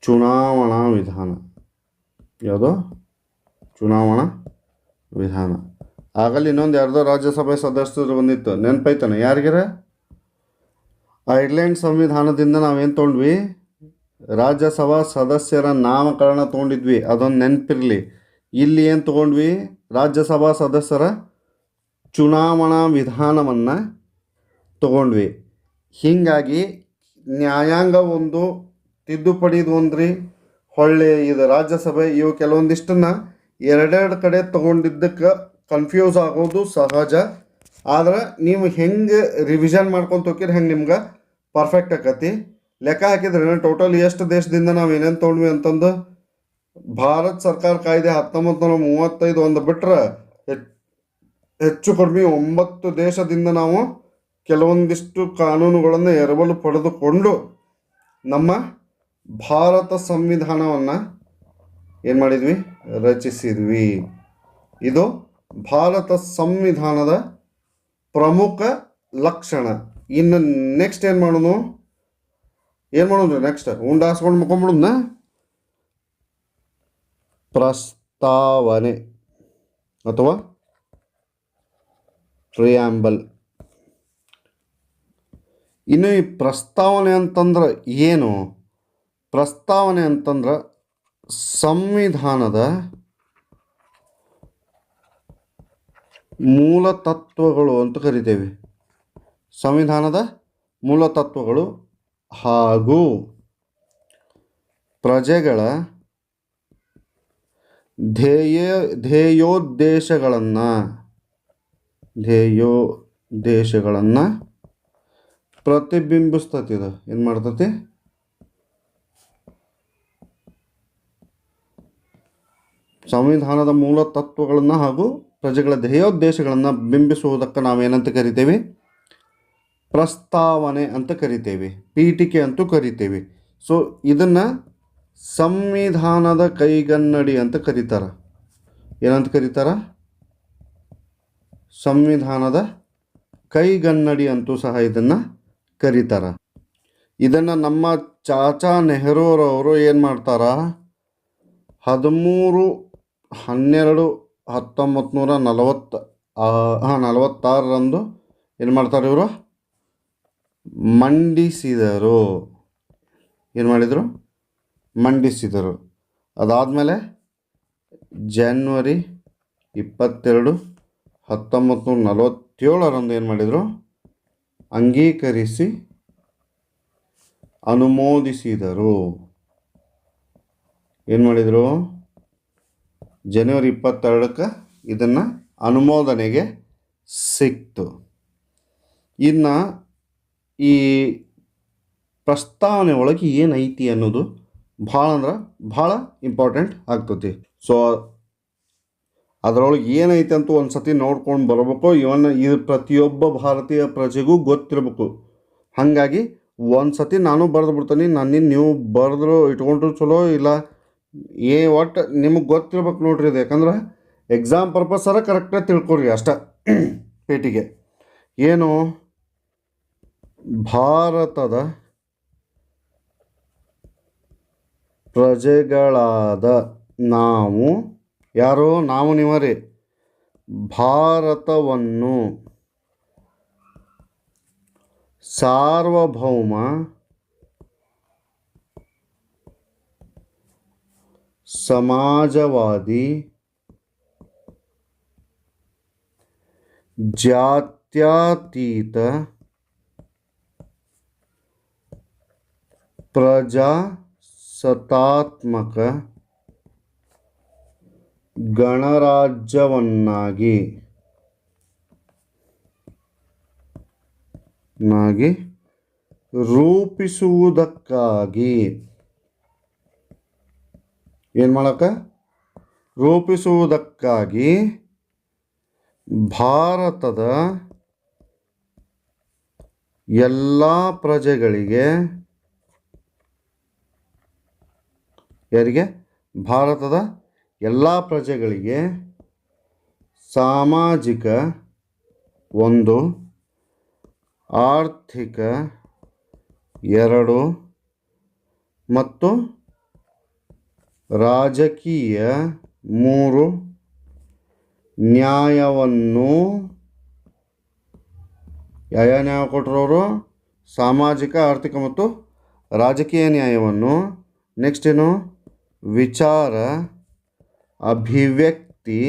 ಚುನಾವಣಾ ವಿಧಾನ. ಯಾವುದೋ ಚುನಾವಣಾ ವಿಧಾನ. ಆಗಲ್ಲಿ ಇನ್ನೊಂದು ಯಾರ್ದೋ ರಾಜ್ಯಸಭೆ ಸದಸ್ಯರು ಬಂದಿತ್ತು, ನೆನಪೈತಾನೆ ಯಾರಿಗಾರ? ಐರ್ಲೆಂಡ್ ಸಂವಿಧಾನದಿಂದ ನಾವೇನು ತೊಗೊಂಡ್ವಿ? ರಾಜ್ಯಸಭಾ ಸದಸ್ಯರ ನಾಮಕರಣ ತೊಗೊಂಡಿದ್ವಿ, ಅದೊಂದು ನೆನಪಿರಲಿ. ಇಲ್ಲಿ ಏನು ತೊಗೊಂಡ್ವಿ? ರಾಜ್ಯಸಭಾ ಸದಸ್ಯರ ಚುನಾವಣಾ ವಿಧಾನವನ್ನು ತೊಗೊಂಡ್ವಿ. ಹೀಗಾಗಿ ನ್ಯಾಯಾಂಗ ಒಂದು, ತಿದ್ದುಪಡಿದು ಒಂದ್ರಿ, ಹೊಳ್ಳಿ ಇದು ರಾಜ್ಯಸಭೆ, ಇವು ಕೆಲವೊಂದಿಷ್ಟನ್ನು ಎರಡೆರಡು ಕಡೆ ತೊಗೊಂಡಿದ್ದಕ್ಕೆ ಕನ್ಫ್ಯೂಸ್ ಆಗೋದು ಸಹಜ. ಆದ್ರೆ ನೀವು ಹೆಂಗೆ ರಿವಿಷನ್ ಮಾಡ್ಕೊತ ಹೋಗಿರಿ ಹೆಂಗೆ ನಿಮ್ಗೆ ಪರ್ಫೆಕ್ಟ್ ಆಕತಿ. ಲೆಕ್ಕ ಹಾಕಿದ್ರೆ ಟೋಟಲ್ ಎಷ್ಟು ದೇಶದಿಂದ ನಾವು ಏನೇನು ತೊಗೊಂಡ್ವಿ ಅಂತಂದು, ಭಾರತ ಸರ್ಕಾರ ಕಾಯ್ದೆ 1935 ಒಂದು ಬಿಟ್ರೆ ಹೆಚ್ಚು ಕಡಿಮೆ 9 ದೇಶದಿಂದ ನಾವು ಕೆಲವೊಂದಿಷ್ಟು ಕಾನೂನುಗಳನ್ನು ಎರವಲು ಪಡೆದುಕೊಂಡು ನಮ್ಮ ಭಾರತ ಸಂವಿಧಾನವನ್ನು ಏನು ಮಾಡಿದ್ವಿ? ರಚಿಸಿದ್ವಿ. ಇದು ಭಾರತ ಸಂವಿಧಾನದ ಪ್ರಮುಖ ಲಕ್ಷಣ. ಇನ್ನು ನೆಕ್ಸ್ಟ್ ಏನು ಮಾಡೋದು? ನೆಕ್ಸ್ಟ್ ಉಂಡು ಹಾಸ್ಕೊಂಡು ಮುಕೊಂಬಿಡೋದನ್ನ ಪ್ರಸ್ತಾವನೆ ಅಥವಾ ಪ್ರಿಯಾಂಬಲ್. ಇನ್ನು ಈ ಪ್ರಸ್ತಾವನೆ ಅಂತಂದ್ರೆ ಏನು? ಪ್ರಸ್ತಾವನೆ ಅಂತಂದ್ರೆ ಸಂವಿಧಾನದ ಮೂಲ ತತ್ವಗಳು ಅಂತ ಕರಿತೇವೆ. ಸಂವಿಧಾನದ ಮೂಲ ತತ್ವಗಳು ಹಾಗೂ ಪ್ರಜೆಗಳ ಧ್ಯೇಯೋದ್ದೇಶಗಳನ್ನು ಪ್ರತಿಬಿಂಬಿಸ್ತತಿ. ಇದು ಏನು ಮಾಡ್ತತಿ? ಸಂವಿಧಾನದ ಮೂಲ ತತ್ವಗಳನ್ನು ಹಾಗೂ ಪ್ರಜೆಗಳ ಧ್ಯೇಯೋದ್ದೇಶಗಳನ್ನು ಬಿಂಬಿಸುವುದಕ್ಕೆ ನಾವೇನಂತ ಕರಿತೇವೆ? ಪ್ರಸ್ತಾವನೆ ಅಂತ ಕರಿತೇವೆ, ಪೀಠಿಕೆ ಅಂತೂ ಕರಿತೇವೆ. ಸೊ ಇದನ್ನು ಸಂವಿಧಾನದ ಕೈಗನ್ನಡಿ ಅಂತ ಕರೀತಾರೆ. ಏನಂತ ಕರೀತಾರೆ? ಸಂವಿಧಾನದ ಕೈಗನ್ನಡಿ ಅಂತೂ ಸಹ ಇದನ್ನು ಕರೀತಾರೆ. ಇದನ್ನು ನಮ್ಮ ಚಾಚಾ ನೆಹರೂರವರು ಏನು ಮಾಡ್ತಾರ? 13/12/1946 ಏನು ಮಾಡ್ತಾರೆ ಇವರು? ಮಂಡಿಸಿದರು. ಏನು ಮಾಡಿದರು? ಮಂಡಿಸಿದರು. ಅದಾದಮೇಲೆ ಜನವರಿ 22, 1947 ಏನು ಮಾಡಿದರು? ಅಂಗೀಕರಿಸಿ ಅನುಮೋದಿಸಿದರು. ಏನು ಮಾಡಿದರು? ಜನವರಿ 22ಕ್ಕೆ ಇದನ್ನು ಅನುಮೋದನೆಗೆ ಸಿಕ್ತು. ಇನ್ನು ಈ ಪ್ರಸ್ತಾವನೆ ಒಳಗೆ ಏನೈತಿ ಅನ್ನೋದು ಭಾಳ ಇಂಪಾರ್ಟೆಂಟ್ ಆಗ್ತತಿ. ಸೊ ಅದರೊಳಗೆ ಏನೈತೆ ಅಂತ ಒಂದು ಸತಿ ನೋಡ್ಕೊಂಡು ಬರಬೇಕು. ಇದು ಪ್ರತಿಯೊಬ್ಬ ಭಾರತೀಯ ಪ್ರಜೆಗೂ ಗೊತ್ತಿರಬೇಕು. ಹಾಗಾಗಿ ಒಂದು ಸತಿ ನಾನು ಬರೆದು ಬಿಡ್ತೀನಿ. ನೀವು ಬರೆದ್ರು ಇಟ್ಕೊಂಡ್ರು ಚಲೋ, ಇಲ್ಲ ಒಟ್ಟು ನಿಮಗೆ ಗೊತ್ತಿರ್ಬೇಕು ನೋಡ್ರಿ ಇದು. ಯಾಕಂದ್ರೆ ಎಕ್ಸಾಮ್ ಪರ್ಪಸ್ಸರ ಕರೆಕ್ಟಾಗಿ ತಿಳ್ಕೊರಿ ಅಷ್ಟ. ಪೇಟಿಗೆ ಏನು? ಭಾರತದ ಪ್ರಜೆಗಳಾದ ನಾವು, ಯಾರು? ನಾವು ನೀವರೇ. ಭಾರತವನ್ನು ಸಾರ್ವಭೌಮ ಸಮಾಜವಾದಿ ಜಾತ್ಯತೀತ ಪ್ರಜಾಸತ್ತಾತ್ಮಕ ಗಣರಾಜ್ಯವನ್ನಾಗಿ ರೂಪಿಸುವುದಕ್ಕಾಗಿ ಏನು ಮಾಡಕ್ಕೆ? ರೂಪಿಸುವುದಕ್ಕಾಗಿ ಭಾರತದ ಎಲ್ಲ ಪ್ರಜೆಗಳಿಗೆ, ಯಾರಿಗೆ? ಭಾರತದ ಎಲ್ಲ ಪ್ರಜೆಗಳಿಗೆ ಸಾಮಾಜಿಕ 1, ಆರ್ಥಿಕ 2 ಮತ್ತು ರಾಜಕೀಯ 3 ನ್ಯಾಯವನ್ನು, ಯಾವ ನ್ಯಾಯ ಕೊಟ್ಟರು ಅವರು? ಸಾಮಾಜಿಕ, ಆರ್ಥಿಕ ಮತ್ತು ರಾಜಕೀಯ ನ್ಯಾಯವನ್ನು. ನೆಕ್ಸ್ಟ್ ಏನು? ವಿಚಾರ, ಅಭಿವ್ಯಕ್ತಿ,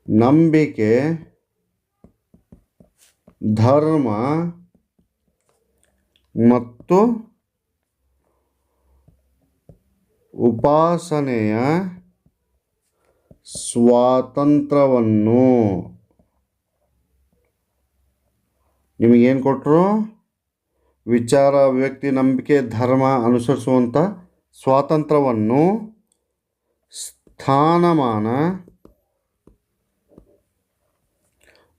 ನಂಬಿಕೆ, ಧರ್ಮ ಮತ್ತು ಉಪಾಸನೆಯ ಸ್ವಾತಂತ್ರ್ಯವನ್ನು. ನಿಮಗೇನು ಕೊಟ್ಟರು? ವಿಚಾರ, ಅಭಿವ್ಯಕ್ತಿ, ನಂಬಿಕೆ, ಧರ್ಮ ಅನುಸರಿಸುವಂಥ ಸ್ವಾತಂತ್ರ್ಯವನ್ನು, ಸ್ಥಾನಮಾನ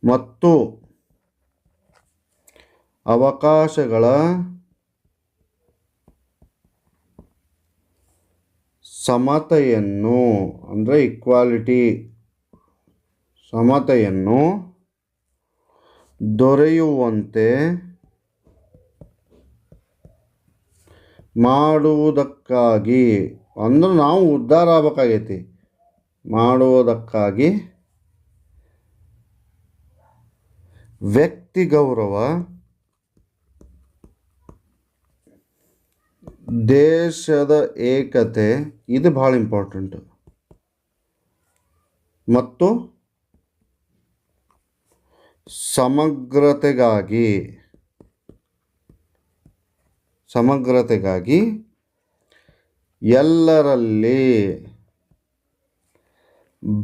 ಮತ್ತು ಅವಕಾಶಗಳ ಸಮತೆಯನ್ನು, ಅಂದರೆ ಈಕ್ವಾಲಿಟಿ, ಸಮತೆಯನ್ನು ದೊರೆಯುವಂತೆ ಮಾಡುವುದಕ್ಕಾಗಿ, ಅಂದ್ರೆ ನಾವು ಉದ್ಧಾರ ಆಗಬೇಕಾಗೈತಿ, ಮಾಡುವುದಕ್ಕಾಗಿ ವ್ಯಕ್ತಿ ಗೌರವ, ದೇಶದ ಏಕತೆ, ಇದು ಭಾಳ ಇಂಪಾರ್ಟೆಂಟ್, ಮತ್ತು ಸಮಗ್ರತೆಗಾಗಿ ಎಲ್ಲರಲ್ಲಿ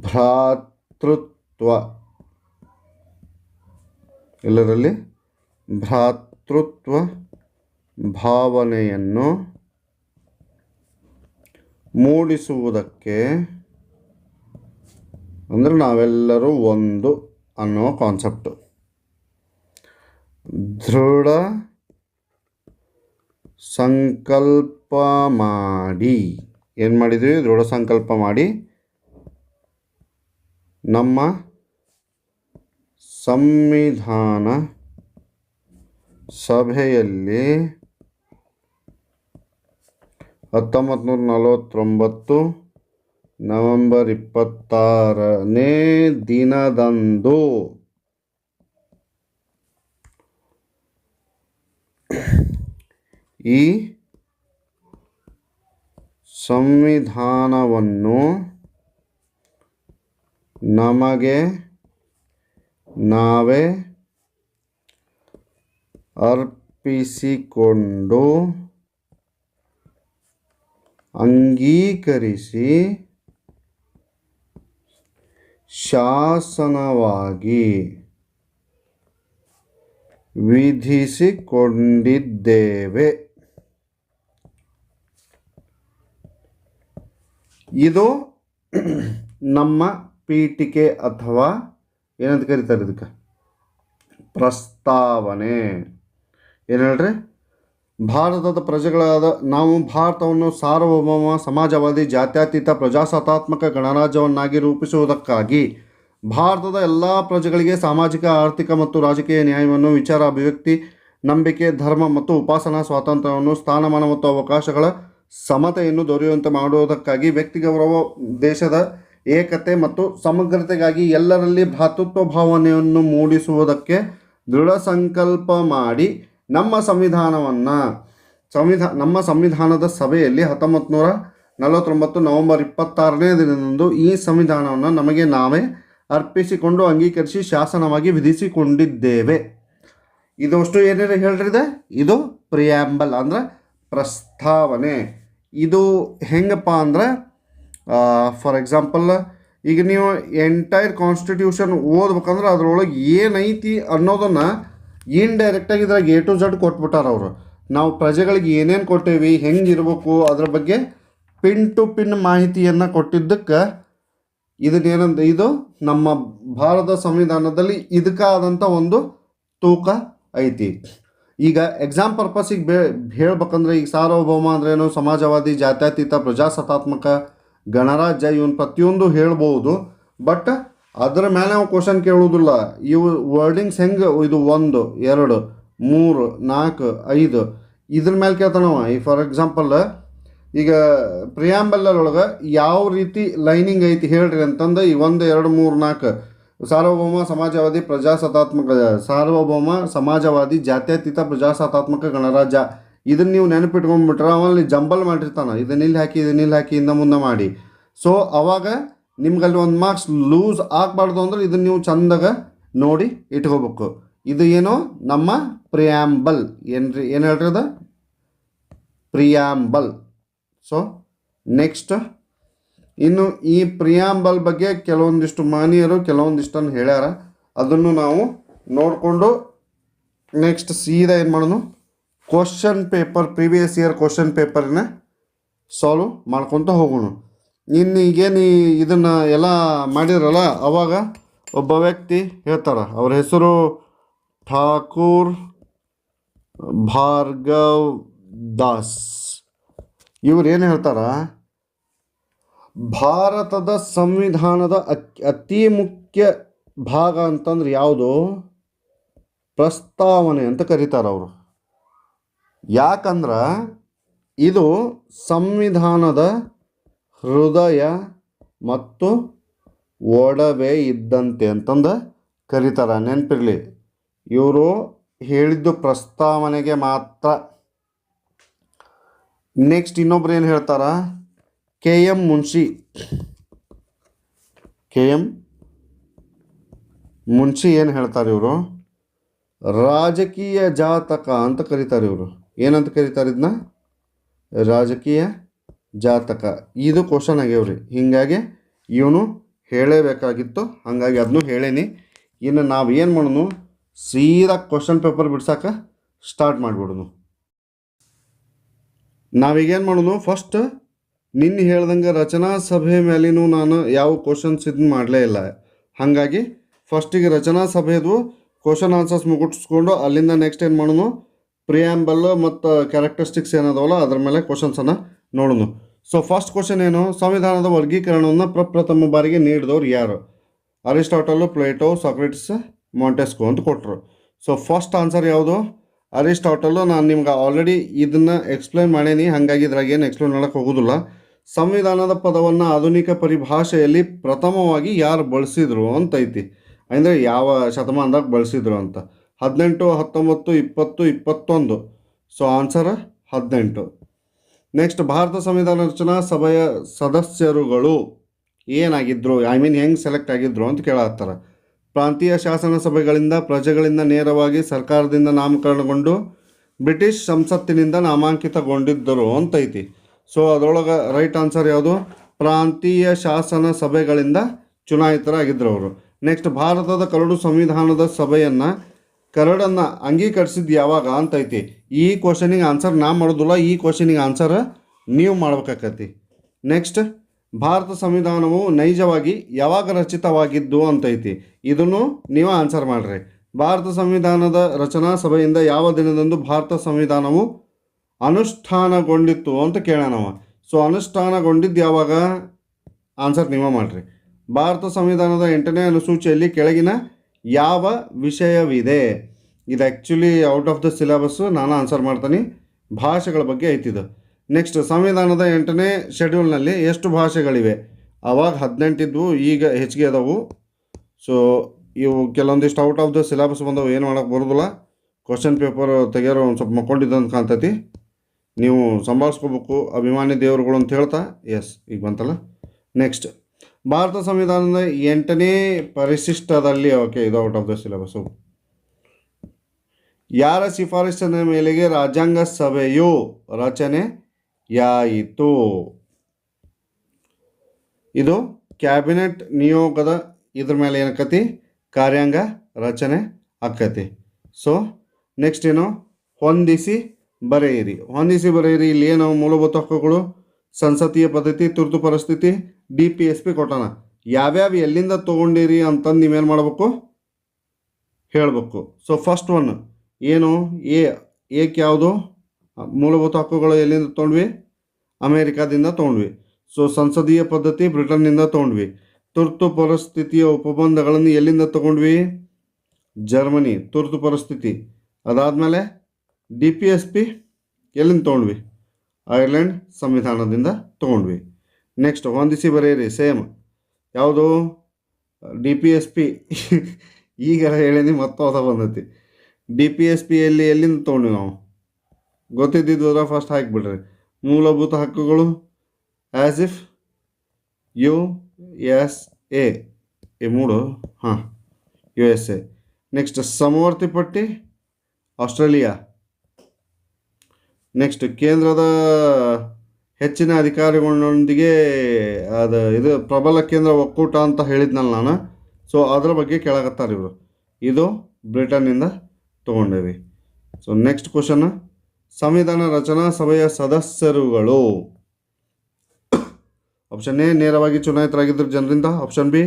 ಭ್ರಾತೃತ್ವ ಭಾವನೆಯನ್ನು ಮೂಡಿಸುವುದಕ್ಕೆ ಅಂದರೆ ನಾವೆಲ್ಲರೂ ಒಂದು ಅನ್ನೋ ಕಾನ್ಸೆಪ್ಟು. ದೃಢ ಸಂಕಲ್ಪ ಮಾಡಿ ಏನು ಮಾಡಿದ್ವಿ? ದೃಢ ಸಂಕಲ್ಪ ಮಾಡಿ ನಮ್ಮ ಸಂವಿಧಾನ ಸಭೆಯಲ್ಲಿ 1949 ನವೆಂಬರ್ 26ನೇ ದಿನದಂದು ಈ ಸಂವಿಧಾನವನ್ನು ನಮಗೆ ನಾವೇ ಅರ್ಪಿಸಿಕೊಂಡು ಅಂಗೀಕರಿಸಿ ಶಾಸನವಾಗಿ ವಿಧಿಸಿಕೊಂಡಿದ್ದೇವೆ. ಇದು ನಮ್ಮ ಪೀಠಿಕೆ ಅಥವಾ ಏನಂತ ಕರೀತಾರೆ ಇದಕ್ಕೆ? ಪ್ರಸ್ತಾವನೆ. ಏನು ಹೇಳ್ರಿ? ಭಾರತದ ಪ್ರಜೆಗಳಾದ ನಾವು ಭಾರತವನ್ನು ಸಾರ್ವಭೌಮ ಸಮಾಜವಾದಿ ಜಾತ್ಯತೀತ ಪ್ರಜಾಸತ್ತಾತ್ಮಕ ಗಣರಾಜ್ಯವನ್ನಾಗಿ ರೂಪಿಸುವುದಕ್ಕಾಗಿ ಭಾರತದ ಎಲ್ಲ ಪ್ರಜೆಗಳಿಗೆ ಸಾಮಾಜಿಕ ಆರ್ಥಿಕ ಮತ್ತು ರಾಜಕೀಯ ನ್ಯಾಯವನ್ನು, ವಿಚಾರ ಅಭಿವ್ಯಕ್ತಿ, ನಂಬಿಕೆ, ಧರ್ಮ ಮತ್ತು ಉಪಾಸನಾ ಸ್ವಾತಂತ್ರ್ಯವನ್ನು, ಸ್ಥಾನಮಾನ ಮತ್ತು ಅವಕಾಶಗಳ ಸಮತೆಯನ್ನು ದೊರೆಯುವಂತೆ ಮಾಡುವುದಕ್ಕಾಗಿ, ವ್ಯಕ್ತಿ ಗೌರವ, ದೇಶದ ಏಕತೆ ಮತ್ತು ಸಮಗ್ರತೆಗಾಗಿ ಎಲ್ಲರಲ್ಲಿ ಭ್ರಾತೃತ್ವ ಭಾವನೆಯನ್ನು ಮೂಡಿಸುವುದಕ್ಕೆ ದೃಢ ಸಂಕಲ್ಪ ಮಾಡಿ ನಮ್ಮ ಸಂವಿಧಾನದ ಸಭೆಯಲ್ಲಿ 1949 ನವೆಂಬರ್ 26ನೇ ದಿನದಂದು ಈ ಸಂವಿಧಾನವನ್ನು ನಮಗೆ ನಾವೇ ಅರ್ಪಿಸಿಕೊಂಡು ಅಂಗೀಕರಿಸಿ ಶಾಸನವಾಗಿ ವಿಧಿಸಿಕೊಂಡಿದ್ದೇವೆ. ಇದಷ್ಟು ಏನೇನು ಹೇಳ್ರಿದೆ? ಇದು ಪ್ರಿಯಾಂಬಲ್ ಅಂದ್ರೆ ಪ್ರಸ್ತಾವನೆ. ಇದು ಹೆಂಗಪ್ಪ ಅಂದ್ರೆ ಫಾರ್ ಎಕ್ಸಾಂಪಲ್ ಈಗ ನೀವು ಎಂಟೈರ್ ಕಾನ್ಸ್ಟಿಟ್ಯೂಷನ್ ಓದ್ಬೇಕಂದ್ರೆ ಅದರೊಳಗೆ ಏನೈತಿ ಅನ್ನೋದನ್ನು ಇನ್ಡೈರೆಕ್ಟಾಗಿ ಇದ್ರಾಗ A to Z ಕೊಟ್ಬಿಟ್ಟಾರ ಅವರು. ನಾವು ಪ್ರಜೆಗಳಿಗೆ ಏನೇನು ಕೊಟ್ಟೇವಿ, ಹೆಂಗಿರ್ಬೇಕು ಅದ್ರ ಬಗ್ಗೆ ಪಿನ್ ಟು ಪಿನ್ ಮಾಹಿತಿಯನ್ನು ಕೊಟ್ಟಿದ್ದಕ್ಕೆ ಇದನ್ನೇನಂತ ಇದು ನಮ್ಮ ಭಾರತ ಸಂವಿಧಾನದಲ್ಲಿ ಇದಕ್ಕಾದಂಥ ಒಂದು ತೂಕ ಐತಿ. ಈಗ ಎಕ್ಸಾಮ್ ಪರ್ಪಸಿಗೆ ಹೇಳ್ಬೇಕಂದ್ರೆ ಈಗ ಸಾರ್ವಭೌಮ ಅಂದ್ರೇನು, ಸಮಾಜವಾದಿ, ಜಾತ್ಯತೀತ, ಪ್ರಜಾಸತ್ತಾತ್ಮಕ, ಗಣರಾಜ್ಯ ಇವನ್ ಪ್ರತಿಯೊಂದು ಹೇಳ್ಬೋದು. ಬಟ್ ಅದರ ಮೇಲೆ ನಾವು ಕ್ವಶನ್ ಕೇಳುವುದಿಲ್ಲ. ಇವು ವರ್ಡಿಂಗ್ಸ್ ಹೆಂಗೆ ಇದು 1 2 3 4 5 ಇದ್ರ ಮೇಲೆ ಕೇಳ್ತಾನವ. ಈ ಫಾರ್ ಎಕ್ಸಾಂಪಲ್ ಈಗ ಪ್ರಿಯಾಂಬಲ್ಲೊಳಗೆ ಯಾವ ರೀತಿ ಲೈನಿಂಗ್ ಐತಿ ಹೇಳ್ರಿ ಅಂತಂದು ಈ 1 2 3 4 ಸಾರ್ವಭೌಮ ಸಮಾಜವಾದಿ ಪ್ರಜಾಸತ್ತಾತ್ಮಕ, ಸಾರ್ವಭೌಮ ಸಮಾಜವಾದಿ ಜಾತ್ಯತೀತ ಪ್ರಜಾಸತ್ತಾತ್ಮಕ ಗಣರಾಜ್ಯ ಇದನ್ನು ನೀವು ನೆನಪಿಟ್ಕೊಂಡ್ಬಿಟ್ರೆ ಅವಲ್ಲಿ ಜಂಬಲ್ ಮಾಡಿರ್ತಾನೆ. ಇದನ್ನಿಲ್ಲಿ ಹಾಕಿ ಹಿಂದೆ ಮುಂದೆ ಮಾಡಿ. ಸೊ ಅವಾಗ ನಿಮ್ಗಲ್ಲಿ ಒಂದು ಮಾರ್ಕ್ಸ್ ಲೂಸ್ ಆಗಬಾರ್ದು ಅಂದ್ರೆ ಇದನ್ನು ನೀವು ಚಂದಾಗ ನೋಡಿ ಇಟ್ಕೋಬೇಕು. ಇದು ಏನೋ ನಮ್ಮ ಪ್ರಿಯಾಂಬಲ್. ಏನು ಹೇಳ್ರಿ ಅದು? ಪ್ರಿಯಾಂಬಲ್. ಸೊ ನೆಕ್ಸ್ಟ್ ಇನ್ನು ಈ ಪ್ರಿಯಾಂಬಲ್ ಬಗ್ಗೆ ಕೆಲವೊಂದಿಷ್ಟು ಮಾನ್ಯರು ಕೆಲವೊಂದಿಷ್ಟನ್ನು ಹೇಳ್ಯಾರ. ಅದನ್ನು ನಾವು ನೋಡಿಕೊಂಡು ನೆಕ್ಸ್ಟ್ ಸೀದಾ ಏನು ಮಾಡೋಣ, question paper previous year question ಪೇಪರ್ನ ಸಾಲ್ವ್ ಮಾಡ್ಕೊತ ಹೋಗೋಣ. ಇನ್ನು ಈಗೇನು ಇದನ್ನು ಎಲ್ಲ ಮಾಡಿದ್ರಲ್ಲ ಅವಾಗ ಒಬ್ಬ ವ್ಯಕ್ತಿ ಹೇಳ್ತಾರೆ, ಅವ್ರ ಹೆಸರು ಠಾಕೂರ್ ಭಾರ್ಗವ್ ದಾಸ್. ಇವ್ರು ಏನು ಹೇಳ್ತಾರ, ಭಾರತದ ಸಂವಿಧಾನದ ಅತಿ ಮುಖ್ಯ ಭಾಗ ಅಂತಂದ್ರೆ ಯಾವುದು? ಪ್ರಸ್ತಾವನೆ ಅಂತ ಕರೀತಾರೆ ಅವರು. ಯಾಕಂದ್ರೆ ಇದು ಸಂವಿಧಾನದ ಹೃದಯ ಮತ್ತು ಒಡವೆ ಇದ್ದಂತೆ ಅಂತಂದು ಕರೀತಾರೆ. ನೆನಪಿರಲಿ, ಇವರು ಹೇಳಿದ್ದು ಪ್ರಸ್ತಾವನೆಗೆ ಮಾತ್ರ. ನೆಕ್ಸ್ಟ್ ಇನ್ನೊಬ್ರು ಏನು ಹೇಳ್ತಾರ, KM ಮುನ್ಷಿ ಏನು ಹೇಳ್ತಾರೆ ಇವರು, ರಾಜಕೀಯ ಜಾತಕ ಅಂತ ಕರೀತಾರೆ. ಇವರು ಏನಂತ ಕರೀತಾರೆ ಇದನ್ನ? ರಾಜಕೀಯ ಜಾತಕ. ಇದು ಕ್ವಶನ್ ಆಗ್ಯಾವ್ರಿ. ಹೀಗಾಗಿ ಇವನು ಹೇಳಲೇಬೇಕಾಗಿತ್ತು, ಹಾಗಾಗಿ ಅದನ್ನು ಹೇಳೇನಿ. ಇನ್ನು ನಾವು ಏನು ಮಾಡೋಣ, ಸೀದಾ ಕ್ವಶನ್ ಪೇಪರ್ ಬಿಡ್ಸಕ್ಕೆ ಸ್ಟಾರ್ಟ್ ಮಾಡಿಬಿಡೋಣ. ನಾವೀಗೇನು ಮಾಡೋಣ, ಫಸ್ಟ್ ನಿನ್ನೆ ಹೇಳ್ದಂಗೆ ರಚನಾ ಸಭೆ ಮೇಲಿನೂ ನಾನು ಯಾವ ಕ್ವಶನ್ಸ್ ಇದನ್ನ ಮಾಡಲೇ ಇಲ್ಲ. ಹಾಗಾಗಿ ಫಸ್ಟಿಗೆ ರಚನಾ ಸಭೆದು ಕ್ವಶನ್ ಆನ್ಸರ್ಸ್ ಮುಗಿಸ್ಕೊಂಡು ಅಲ್ಲಿಂದ ನೆಕ್ಸ್ಟ್ ಏನು ಮಾಡೋಣ, ಪ್ರಿಯಾಂಬಲ್ ಮತ್ತು ಕ್ಯಾರೆಕ್ಟರಿಸ್ಟಿಕ್ಸ್ ಏನದವಲ್ಲ ಅದ್ರ ಮೇಲೆ ಕ್ವಶನ್ಸನ್ನು ನೋಡೋಣ. ಸೊ ಫಸ್ಟ್ ಕ್ವಶನ್ ಏನು, ಸಂವಿಧಾನದ ವರ್ಗೀಕರಣವನ್ನು ಪ್ರಪ್ರಥಮ ಬಾರಿಗೆ ನೀಡಿದವರು ಯಾರು? ಅರಿಸ್ಟಾಟಲು, ಪ್ಲೇಟೋ, ಸಾಕ್ರೆಟಿಸ್, ಮಾಂಟೆಸ್ಕೋ ಅಂತ ಕೊಟ್ಟರು. ಸೊ ಫಸ್ಟ್ ಆನ್ಸರ್ ಯಾವುದು? ಅರಿಸ್ಟಾಟಲು. ನಾನು ನಿಮ್ಗೆ ಆಲ್ರೆಡಿ ಇದನ್ನು ಎಕ್ಸ್ಪ್ಲೇನ್ ಮಾಡೇನಿ, ಹಾಗಾಗಿ ಇದ್ರಾಗ ಏನು ಎಕ್ಸ್ಪ್ಲೇನ್ ಮಾಡೋಕ್ಕೆ ಹೋಗೋದಿಲ್ಲ. ಸಂವಿಧಾನದ ಪದವನ್ನು ಆಧುನಿಕ ಪರಿಭಾಷೆಯಲ್ಲಿ ಪ್ರಥಮವಾಗಿ ಯಾರು ಬಳಸಿದ್ರು ಅಂತ ಐತಿ, ಅಂದರೆ ಯಾವ ಶತಮಾನದಾಗ ಬಳಸಿದ್ರು ಅಂತ. 18, 19, 20, 21. So answer 18. ನೆಕ್ಸ್ಟ್, ಭಾರತ ಸಂವಿಧಾನ ರಚನಾ ಸಭೆಯ ಸದಸ್ಯರುಗಳು ಏನಾಗಿದ್ದರು, ಹೆಂಗೆ ಸೆಲೆಕ್ಟ್ ಆಗಿದ್ರು ಅಂತ ಕೇಳತ್ತಾರೆ. ಪ್ರಾಂತೀಯ ಶಾಸನ ಸಭೆಗಳಿಂದ, ಪ್ರಜೆಗಳಿಂದ ನೇರವಾಗಿ ಸರ್ಕಾರದಿಂದ ನಾಮಕರಣಗೊಂಡು ಬ್ರಿಟಿಷ್ ಸಂಸತ್ತಿನಿಂದ ನಾಮಾಂಕಿತಗೊಂಡಿದ್ದರು ಅಂತೈತಿ. ಸೊ ಅದರೊಳಗೆ ರೈಟ್ ಆನ್ಸರ್ ಯಾವುದು? ಪ್ರಾಂತೀಯ ಶಾಸನ ಸಭೆಗಳಿಂದ ಚುನಾಯಿತರಾಗಿದ್ದರು ಅವರು. ನೆಕ್ಸ್ಟ್, ಭಾರತದ ಕರಡು ಸಂವಿಧಾನದ ಕರಡನ್ನು ಅಂಗೀಕರಿಸಿದ್ದು ಯಾವಾಗ ಅಂತೈತಿ. ಈ ಕ್ವಶನಿಗೆ ಆನ್ಸರ್ ನಾ ಮಾಡೋದಿಲ್ಲ, ಈ ಕ್ವಶನಿಗೆ ಆನ್ಸರ್ ನೀವು ಮಾಡ್ಬೇಕಾಕತಿ. ನೆಕ್ಸ್ಟ್, ಭಾರತ ಸಂವಿಧಾನವು ನೈಜವಾಗಿ ಯಾವಾಗ ರಚಿತವಾಗಿದ್ದು ಅಂತೈತಿ. ಇದನ್ನು ನೀವು ಆನ್ಸರ್ ಮಾಡಿರಿ. ಭಾರತ ಸಂವಿಧಾನದ ರಚನಾ ಸಭೆಯಿಂದ ಯಾವ ದಿನದಂದು ಭಾರತ ಸಂವಿಧಾನವು ಅನುಷ್ಠಾನಗೊಂಡಿತ್ತು ಅಂತ ಕೇಳೋಣವ. ಸೊ ಅನುಷ್ಠಾನಗೊಂಡಿದ್ದು ಯಾವಾಗ? ಆನ್ಸರ್ ನೀವೇ ಮಾಡಿರಿ. ಭಾರತ ಸಂವಿಧಾನದ 8ನೇ ಅನುಸೂಚಿಯಲ್ಲಿ ಕೆಳಗಿನ ಯಾವ ವಿಷಯವಿದೆ? ಇದು actually out of the syllabus, ನಾನು ಆನ್ಸರ್ ಮಾಡ್ತೀನಿ. ಭಾಷೆಗಳ ಬಗ್ಗೆ ಐತಿದು. ನೆಕ್ಸ್ಟ್, ಸಂವಿಧಾನದ 8ನೇ ಶೆಡ್ಯೂಲ್ನಲ್ಲಿ ಎಷ್ಟು ಭಾಷೆಗಳಿವೆ? ಆವಾಗ 18 ಇದ್ವು, ಈಗ ಹೆಚ್ಚಿಗೆ ಅದಾವು. ಸೊ ಇವು ಕೆಲವೊಂದಿಷ್ಟು ಔಟ್ ಆಫ್ ದ ಸಿಲೆಬಸ್ ಬಂದವು, ಏನು ಮಾಡೋಕ್ಕೆ ಬರೋದಿಲ್ಲ. ಕ್ವಶನ್ ಪೇಪರ್ ತೆಗಿಯೋರು ಒಂದು ಸ್ವಲ್ಪ ಮಕ್ಕೊಂಡಿದ್ದಂತ ಕಾಣ್ತೈತಿ, ನೀವು ಸಂಭಾಳಿಸ್ಕೋಬೇಕು. ಅಭಿಮಾನಿ ದೇವರುಗಳು ಅಂತ ಹೇಳ್ತಾ ಎಸ್ ಈಗ ಬಂತಲ್ಲ. ನೆಕ್ಸ್ಟ್, ಭಾರತ ಸಂವಿಧಾನದ 8ನೇ ಪರಿಶಿಷ್ಟದಲ್ಲಿ, ಓಕೆ ಇದು ಔಟ್ ಆಫ್ ದ ಸಿಲೆಬಸ್ಸು, ಯಾರ ಶಿಫಾರಸಿನ ಮೇಲೆಗೆ ರಾಜ್ಯಾಂಗ ಸಭೆಯು ರಚನೆಯಾಯಿತು? ಇದು ಕ್ಯಾಬಿನೆಟ್ ನಿಯೋಗದ ಇದ್ರ ಮೇಲೆ ಏನಕ್ಕತಿ, ಕಾರ್ಯಾಂಗ ರಚನೆ ಆಕ್ಕತಿ. ಸೊ ನೆಕ್ಸ್ಟ್ ಏನು, ಹೊಂದಿಸಿ ಬರೆಯಿರಿ. ಹೊಂದಿಸಿ ಬರೆಯಿರಿ ಇಲ್ಲಿ ಏನು ಮೂಲಭೂತ ಹಕ್ಕುಗಳು, ಸಂಸದೀಯ ಪದ್ಧತಿ, ತುರ್ತು ಪರಿಸ್ಥಿತಿ, DPSP ಕೊಟ್ಟಾನ. ಯಾವ್ಯಾವ ಎಲ್ಲಿಂದ ತೊಗೊಂಡಿರಿ ಅಂತಂದು ನೀವೇನು ಮಾಡಬೇಕು, ಹೇಳಬೇಕು. ಸೊ ಫಸ್ಟ್ ಒನ್ ಏನು, ಏಕ್ ಯಾವುದು? ಮೂಲಭೂತ ಹಕ್ಕುಗಳು ಎಲ್ಲಿಂದ ತೊಗೊಂಡ್ವಿ? ಅಮೇರಿಕಾದಿಂದ ತೊಗೊಂಡ್ವಿ. ಸೊ ಸಂಸದೀಯ ಪದ್ಧತಿ ಬ್ರಿಟನ್ನಿಂದ ತೊಗೊಂಡ್ವಿ. ತುರ್ತು ಪರಿಸ್ಥಿತಿಯ ಒಪ್ಪಂದಗಳನ್ನು ಎಲ್ಲಿಂದ ತೊಗೊಂಡ್ವಿ? ಜರ್ಮನಿ ತುರ್ತು ಪರಿಸ್ಥಿತಿ. ಅದಾದಮೇಲೆ DPSP ಎಲ್ಲಿಂದ ತೊಗೊಂಡ್ವಿ? ಐರ್ಲೆಂಡ್ ಸಂವಿಧಾನದಿಂದ ತೊಗೊಂಡ್ವಿ. ನೆಕ್ಸ್ಟ್, ಹೊಂದಿಸಿ ಬರೆಯಿರಿ ಸೇಮ್ ಯಾವುದು? DPSP ಈಗ ಹೇಳೀನಿ ಮತ್ತೋದ ಬಂದೈತಿ. DPSP ಎಲ್ಲಿಂದ ತೊಗೊಂಡ್ವಿ ನಾವು? ಗೊತ್ತಿದ್ದಿದ್ದು ಫಸ್ಟ್ ಹಾಕಿಬಿಡ್ರಿ. ಮೂಲಭೂತ ಹಕ್ಕುಗಳು ಆ್ಯಸ್ ಇಫ್ USA, ಈ ಮೂರು USA. ನೆಕ್ಸ್ಟ್, ಸಮವರ್ತಿ ಪಟ್ಟಿ ಆಸ್ಟ್ರೇಲಿಯಾ. ನೆಕ್ಸ್ಟ್, ಕೇಂದ್ರದ ಹೆಚ್ಚಿನ ಅಧಿಕಾರಿಗಳೊಂದಿಗೆ ಇದು ಪ್ರಬಲ ಕೇಂದ್ರ ಒಕ್ಕೂಟ ಅಂತ ಹೇಳಿದ್ನಲ್ಲ ನಾನು. ಸೊ ಅದರ ಬಗ್ಗೆ ಕೇಳಕತ್ತಾರೆ ಇವರು. ಇದು ಬ್ರಿಟನ್ನಿಂದ ತೊಗೊಂಡೇವಿ. ಸೊ ನೆಕ್ಸ್ಟ್ ಕ್ವಶನ್, ಸಂವಿಧಾನ ರಚನಾ ಸಭೆಯ ಸದಸ್ಯರುಗಳು. ಆಪ್ಷನ್ ಎ, ನೇರವಾಗಿ ಚುನಾಯಿತರಾಗಿದ್ದರು ಜನರಿಂದ. ಆಪ್ಷನ್ ಬಿ,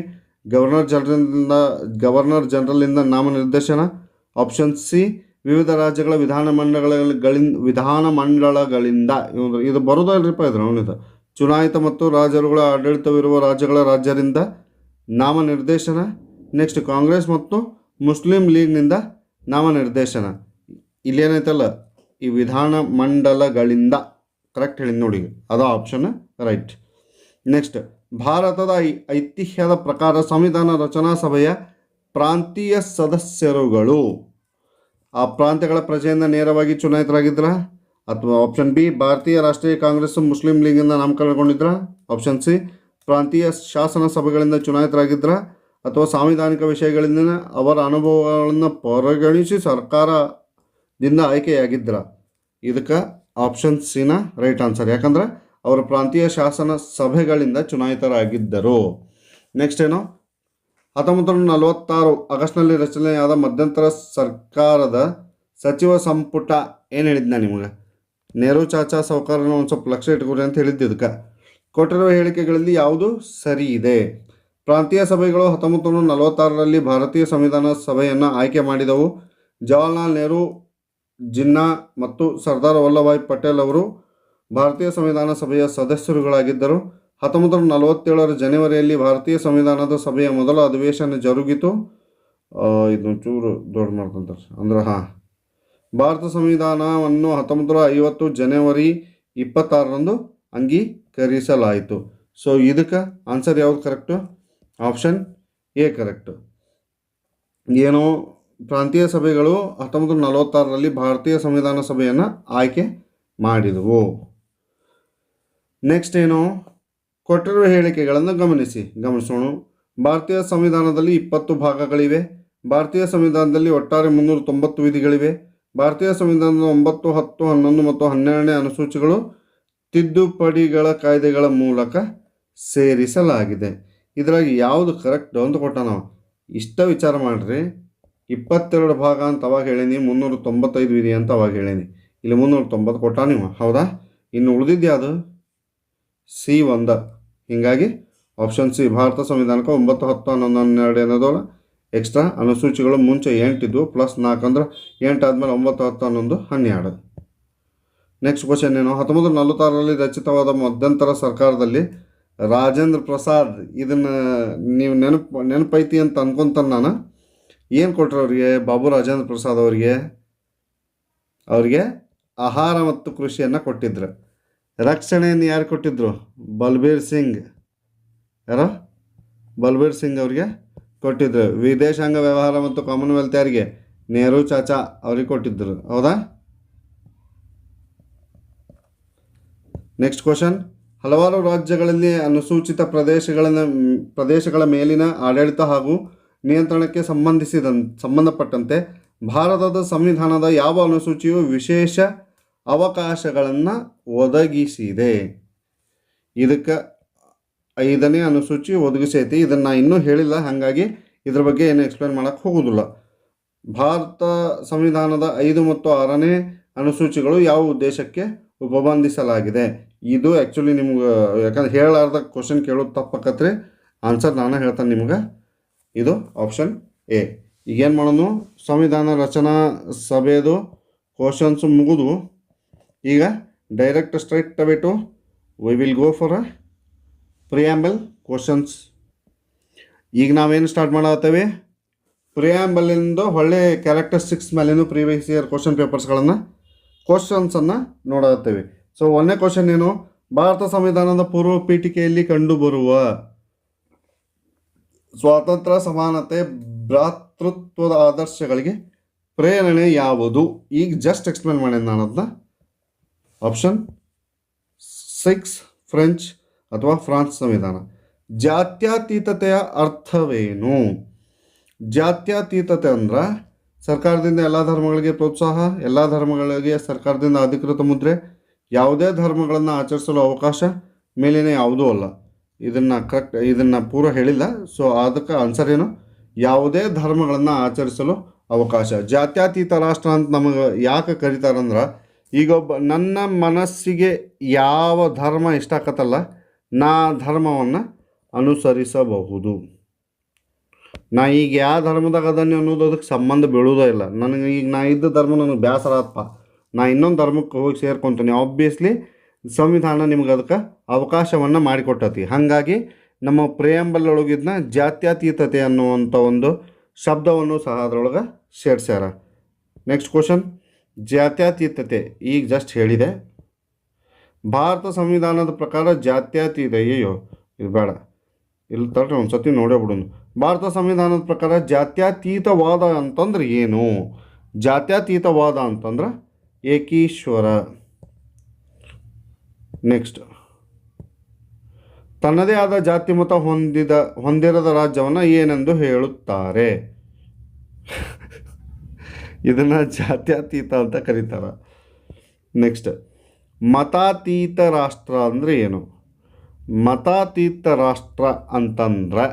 ಗವರ್ನರ್ ಜನರಲ್ನಿಂದ ನಾಮನಿರ್ದೇಶನ. ಆಪ್ಷನ್ ಸಿ, ವಿವಿಧ ರಾಜ್ಯಗಳ ವಿಧಾನಮಂಡಲಗಳಿಂದ. ಇದು ಬರೋದಲ್ರಿಪ್ಪ ಇದ್ರು ಅವನಿದು. ಚುನಾಯಿತ ಮತ್ತು ರಾಜರುಗಳ ಆಡಳಿತವಿರುವ ರಾಜ್ಯಗಳ ರಾಜ್ಯರಿಂದ ನಾಮನಿರ್ದೇಶನ. ನೆಕ್ಸ್ಟ್, ಕಾಂಗ್ರೆಸ್ ಮತ್ತು ಮುಸ್ಲಿಂ ಲೀಗ್ನಿಂದ ನಾಮನಿರ್ದೇಶನ. ಇಲ್ಲೇನೈತಲ್ಲ ಈ ವಿಧಾನಮಂಡಲಗಳಿಂದ, ಕರೆಕ್ಟ್ ಹೇಳಿದ್ ನೋಡಿ, ಅದು ಆಪ್ಷನ್ ರೈಟ್. ನೆಕ್ಸ್ಟ್, ಭಾರತದ ಐತಿಹ್ಯದ ಪ್ರಕಾರ ಸಂವಿಧಾನ ರಚನಾ ಸಭೆಯ ಪ್ರಾಂತೀಯ ಸದಸ್ಯರುಗಳು ಆ ಪ್ರಾಂತ್ಯಗಳ ಪ್ರಜೆಯಿಂದ ನೇರವಾಗಿ ಚುನಾಯಿತರಾಗಿದ್ರ? ಅಥವಾ ಆಪ್ಷನ್ ಬಿ, ಭಾರತೀಯ ರಾಷ್ಟ್ರೀಯ ಕಾಂಗ್ರೆಸ್ ಮುಸ್ಲಿಂ ಲೀಗಿಂದ ನಾಮಕರಣಗೊಂಡಿದ್ರ? ಆಪ್ಷನ್ ಸಿ, ಪ್ರಾಂತೀಯ ಶಾಸನ ಸಭೆಗಳಿಂದ ಚುನಾಯಿತರಾಗಿದ್ರ? ಅಥವಾ ಸಾಂವಿಧಾನಿಕ ವಿಷಯಗಳಿಂದ ಅವರ ಅನುಭವಗಳನ್ನು ಪರಿಗಣಿಸಿ ಸರ್ಕಾರದಿಂದ ಆಯ್ಕೆಯಾಗಿದ್ರ? ಇದಕ್ಕೆ ಆಪ್ಷನ್ ಸಿನ ರೈಟ್ ಆನ್ಸರ್. ಯಾಕಂದ್ರೆ ಅವರು ಪ್ರಾಂತೀಯ ಶಾಸನ ಸಭೆಗಳಿಂದ ಚುನಾಯಿತರಾಗಿದ್ದರು. ನೆಕ್ಸ್ಟ್ ಏನು, 1946 ಆಗಸ್ಟ್ನಲ್ಲಿ ರಚನೆಯಾದ ಮಧ್ಯಂತರ ಸರ್ಕಾರದ ಸಚಿವ ಸಂಪುಟ ಏನು ಹೇಳಿದ್ನ ನಿಮಗೆ? ನೆಹರು ಚಾಚಾ ಸೌಕರ್ಯನ ಒಂದು ಸ್ವಲ್ಪ ಲಕ್ಷ ಇಟ್ಕೊರಿ ಅಂತ ಹೇಳಿದ್ದು. ಇದಕ್ಕೆ ಕೊಟ್ಟಿರುವ ಹೇಳಿಕೆಗಳಲ್ಲಿ ಯಾವುದು ಸರಿ ಇದೆ? ಪ್ರಾಂತೀಯ ಸಭೆಗಳು 1946ರಲ್ಲಿ ಭಾರತೀಯ ಸಂವಿಧಾನ ಸಭೆಯನ್ನು ಆಯ್ಕೆ ಮಾಡಿದವು. ಜವಾಹರ್ಲಾಲ್ ನೆಹರು, ಜಿನ್ನಾ ಮತ್ತು ಸರ್ದಾರ್ ವಲ್ಲಭಾಯ್ ಪಟೇಲ್ ಅವರು ಭಾರತೀಯ ಸಂವಿಧಾನ ಸಭೆಯ ಸದಸ್ಯರುಗಳಾಗಿದ್ದರು. 1947ರ ಜನವರಿಯಲ್ಲಿ ಭಾರತೀಯ ಸಂವಿಧಾನದ ಸಭೆಯ ಮೊದಲ ಅಧಿವೇಶನ ಜರುಗಿತು. ಇದನ್ನು ಚೂರು ದೊಡ್ಡ ಮಾಡ್ಕೊಂತಾರೆ ಅಂದ್ರೆ ಭಾರತ ಸಂವಿಧಾನವನ್ನು 1950 ಜನವರಿ 26ರಂದು ಅಂಗೀಕರಿಸಲಾಯಿತು. ಸೊ ಇದಕ್ಕೆ ಆನ್ಸರ್ ಯಾವುದು ಕರೆಕ್ಟು? Option A correct. ಏನು ಪ್ರಾಂತೀಯ ಸಭೆಗಳು 1946ರಲ್ಲಿ ಭಾರತೀಯ ಸಂವಿಧಾನ ಸಭೆಯನ್ನು ಆಯ್ಕೆ ಮಾಡಿದವು. ನೆಕ್ಸ್ಟ್ ಏನು? ಕೊಟ್ಟಿರುವ ಹೇಳಿಕೆಗಳನ್ನು ಗಮನಿಸೋಣ. ಭಾರತೀಯ ಸಂವಿಧಾನದಲ್ಲಿ 20 ಭಾಗಗಳಿವೆ. ಭಾರತೀಯ ಸಂವಿಧಾನದಲ್ಲಿ ಒಟ್ಟಾರೆ 390 ವಿಧಿಗಳಿವೆ. ಭಾರತೀಯ ಸಂವಿಧಾನದ 9, 10, 11 ಮತ್ತು 12ನೇ ಅನುಸೂಚಿಗಳು ತಿದ್ದುಪಡಿಗಳ ಕಾಯ್ದೆಗಳ ಮೂಲಕ ಸೇರಿಸಲಾಗಿದೆ. ಇದರಾಗಿ ಯಾವುದು ಕರೆಕ್ಟ್ ಅಂತ ಕೊಟ್ಟ ನಾವು ಇಷ್ಟ ವಿಚಾರ ಮಾಡಿರಿ. 22 ಭಾಗ ಅಂತ ಅವಾಗ ಹೇಳೀನಿ, 395 ವಿಧಿ ಅಂತ ಅವಾಗ ಹೇಳೀನಿ. ಇಲ್ಲಿ 390 ಕೊಟ್ಟ ನೀವು, ಹೌದಾ? ಇನ್ನು ಉಳಿದಿದ್ದೆ ಅದು C1. ಹೀಗಾಗಿ ಆಪ್ಷನ್ ಸಿ ಭಾರತ ಸಂವಿಧಾನಕ್ಕೆ 9, 10, 11, 12 ಅನ್ನೋದಲ್ಲ. ಎಕ್ಸ್ಟ್ರಾ ಅನುಸೂಚಿಗಳು ಮುಂಚೆ 8 ಇದ್ವು, +4 ಅಂದ್ರೆ 8 ಆದಮೇಲೆ 9, 10, 11, 12. ನೆಕ್ಸ್ಟ್ ಕ್ವಶನ್ ಏನು? 1946ರಲ್ಲಿ ರಚಿತವಾದ ಮಧ್ಯಂತರ ಸರ್ಕಾರದಲ್ಲಿ ರಾಜೇಂದ್ರ ಪ್ರಸಾದ್, ಇದನ್ನು ನೀವು ನೆನಪೈತಿ ಅಂತ ಅನ್ಕೊಂತಾನೆ ನಾನು. ಏನು ಕೊಟ್ಟರು ಅವರಿಗೆ? ಬಾಬು ರಾಜೇಂದ್ರ ಪ್ರಸಾದ್ ಅವರಿಗೆ ಆಹಾರ ಮತ್ತು ಕೃಷಿಯನ್ನು ಕೊಟ್ಟಿದ್ರು. ರಕ್ಷಣೆಯನ್ನು ಯಾರು ಕೊಟ್ಟಿದ್ರು? ಬಲ್ಬೀರ್ ಸಿಂಗ್. ಯಾರೋ ಬಲ್ಬೀರ್ ಸಿಂಗ್ ಅವರಿಗೆ ಕೊಟ್ಟಿದ್ರು. ವಿದೇಶಾಂಗ ವ್ಯವಹಾರ ಮತ್ತು ಕಾಮನ್ವೆಲ್ತ್ ಯಾರಿಗೆ? ನೆಹರು ಚಾಚಾ ಅವ್ರಿಗೆ ಕೊಟ್ಟಿದ್ದರು, ಹೌದಾ? Next question. ಹಲವಾರು ರಾಜ್ಯಗಳಲ್ಲಿ ಅನುಸೂಚಿತ ಪ್ರದೇಶಗಳ ಮೇಲಿನ ಆಡಳಿತ ಹಾಗೂ ನಿಯಂತ್ರಣಕ್ಕೆ ಸಂಬಂಧಪಟ್ಟಂತೆ ಭಾರತದ ಸಂವಿಧಾನದ ಯಾವ ಅನುಸೂಚಿಯು ವಿಶೇಷ ಅವಕಾಶಗಳನ್ನು ಒದಗಿಸಿದೆ? ಇದಕ್ಕೆ 5ನೇ ಅನುಸೂಚಿ ಒದಗಿಸೈತಿ. ಇದನ್ನು ಇನ್ನೂ ಹೇಳಿಲ್ಲ, ಹಾಗಾಗಿ ಇದ್ರ ಬಗ್ಗೆ ಏನು ಎಕ್ಸ್ಪ್ಲೇನ್ ಮಾಡೋಕ್ಕೆ ಹೋಗೋದಿಲ್ಲ. ಭಾರತ ಸಂವಿಧಾನದ 5 ಮತ್ತು 6ನೇ ಅನುಸೂಚಿಗಳು ಯಾವ ಉದ್ದೇಶಕ್ಕೆ ಉಪಬಂಧಿಸಲಾಗಿದೆ? ಇದು ಆ್ಯಕ್ಚುಲಿ ನಿಮ್ಗೆ ಯಾಕಂದ್ರೆ ಹೇಳಲಾರ್ದ ಕ್ವಶನ್ ಕೇಳೋದು ತಪ್ಪಾಕತ್ರಿ. ಆನ್ಸರ್ ನಾನು ಹೇಳ್ತಾನೆ ನಿಮ್ಗೆ. ಇದು ಆಪ್ಷನ್ ಎ. ಈಗೇನು ಮಾಡೋಣ? ಸಂವಿಧಾನ ರಚನಾ ಸಭೆದು ಕ್ವಶನ್ಸು ಮುಗಿದು ಈಗ direct straight to we will go for a preamble questions. ಈಗ ನಾವೇನು ಸ್ಟಾರ್ಟ್ ಮಾಡತ್ತೇವೆ? ಪ್ರಿಯಾಂಬಲಿಂದು ಒಳ್ಳೆ ಕ್ಯಾರೆಕ್ಟರಿಸ್ಟಿಕ್ಸ್ ಮೇಲೇನು ಪ್ರೀವಿಯಸ್ ಇಯರ್ ಕ್ವಶನ್ಸನ್ನು ನೋಡತ್ತೇವೆ. ಸೊ 1ನೇ ಕ್ವಶನ್ ಏನು? ಭಾರತ ಸಂವಿಧಾನದ ಪೂರ್ವ ಪೀಠಿಕೆಯಲ್ಲಿ ಕಂಡುಬರುವ ಸ್ವಾತಂತ್ರ್ಯ, ಸಮಾನತೆ, ಭ್ರಾತೃತ್ವದ ಆದರ್ಶಗಳಿಗೆ ಪ್ರೇರಣೆ ಯಾವುದು? ಈಗ ಜಸ್ಟ್ ಎಕ್ಸ್ಪ್ಲೇನ್ ಮಾಡಿ ನಾನು ಅದನ್ನ. ಆಪ್ಷನ್ 6 ಫ್ರೆಂಚ್ ಅಥವಾ ಫ್ರಾನ್ಸ್ ಸಂವಿಧಾನ. ಜಾತ್ಯತೀತತೆಯ ಅರ್ಥವೇನು? ಜಾತ್ಯತೀತತೆ ಅಂದ್ರೆ ಸರ್ಕಾರದಿಂದ ಎಲ್ಲ ಧರ್ಮಗಳಿಗೆ ಪ್ರೋತ್ಸಾಹ, ಎಲ್ಲ ಧರ್ಮಗಳಿಗೆ ಸರ್ಕಾರದಿಂದ ಅಧಿಕೃತ ಮುದ್ರೆ, ಯಾವುದೇ ಧರ್ಮಗಳನ್ನು ಆಚರಿಸಲು ಅವಕಾಶ, ಮೇಲಿನ ಯಾವುದೂ ಅಲ್ಲ. ಇದನ್ನು ಪೂರ ಹೇಳಿಲ್ಲ. ಸೊ ಅದಕ್ಕೆ ಆನ್ಸರ್ ಏನು? ಯಾವುದೇ ಧರ್ಮಗಳನ್ನು ಆಚರಿಸಲು ಅವಕಾಶ. ಜಾತ್ಯತೀತ ರಾಷ್ಟ್ರ ಅಂತ ನಮಗೆ ಯಾಕೆ ಕರೀತಾರಂದ್ರೆ, ಈಗ ನನ್ನ ಮನಸ್ಸಿಗೆ ಯಾವ ಧರ್ಮ ಇಷ್ಟ ಆಕತ್ತಲ್ಲ, ನಾ ಧರ್ಮವನ್ನು ಅನುಸರಿಸಬಹುದು. ನಾ ಈಗ ಯಾವ ಧರ್ಮದಾಗ ಅದನ್ನು ಅನ್ನೋದು ಅದಕ್ಕೆ ಸಂಬಂಧ ಬೀಳೋದೇ ಇಲ್ಲ. ನನಗೆ ಈಗ ನಾ ಇದ್ದ ಧರ್ಮ ನನಗೆ ಬೇಸರ ಆತಪ್ಪ, ನಾ ಇನ್ನೊಂದು ಧರ್ಮಕ್ಕೆ ಹೋಗಿ ಸೇರ್ಕೊತೀನಿ. ಆಬ್ವಿಯಸ್ಲಿ ಸಂವಿಧಾನ ನಿಮ್ಗೆ ಅದಕ್ಕೆ ಅವಕಾಶವನ್ನು ಮಾಡಿಕೊಟ್ಟತಿ. ಹಾಗಾಗಿ ನಮ್ಮ ಪ್ರಿಯಾಂಬಲ್ ಒಳಗಿದ್ನ ಜಾತ್ಯತೀತತೆ ಅನ್ನುವಂಥ ಒಂದು ಶಬ್ದವನ್ನು ಸಹ ಅದರೊಳಗೆ ಸೇರಿಸ್ಯಾರ. Next question. ಜಾತ್ಯತೀತತೆ ಈಗ ಜಸ್ಟ್ ಹೇಳಿದೆ. ಭಾರತ ಸಂವಿಧಾನದ ಪ್ರಕಾರ ಜಾತ್ಯತೀತ, ಅಯ್ಯೋ ಇದು ಬೇಡ, ಇಲ್ಲಿ ತರ್ರಿ ಒಂದು ಸತಿ ನೋಡೇ ಬಿಡೋಣ. ಭಾರತ ಸಂವಿಧಾನದ ಪ್ರಕಾರ ಜಾತ್ಯತೀತವಾದ ಅಂತಂದ್ರೆ ಏನು? ಜಾತ್ಯತೀತವಾದ ಅಂತಂದ್ರೆ ಏಕೀಶ್ವರ. ನೆಕ್ಸ್ಟ್, ತನ್ನದೇ ಆದ ಜಾತಿ ಮತ ಹೊಂದಿರದ ರಾಜ್ಯವನ್ನು ಏನೆಂದು ಹೇಳುತ್ತಾರೆ? ಇದನ್ನು ಜಾತ್ಯತೀತ ಅಂತ ಕರೀತಾರೆ. ನೆಕ್ಸ್ಟ್, ಮತಾತೀತ ರಾಷ್ಟ್ರ ಅಂದರೆ ಏನು? ಮತಾತೀತ ರಾಷ್ಟ್ರ ಅಂತಂದ್ರೆ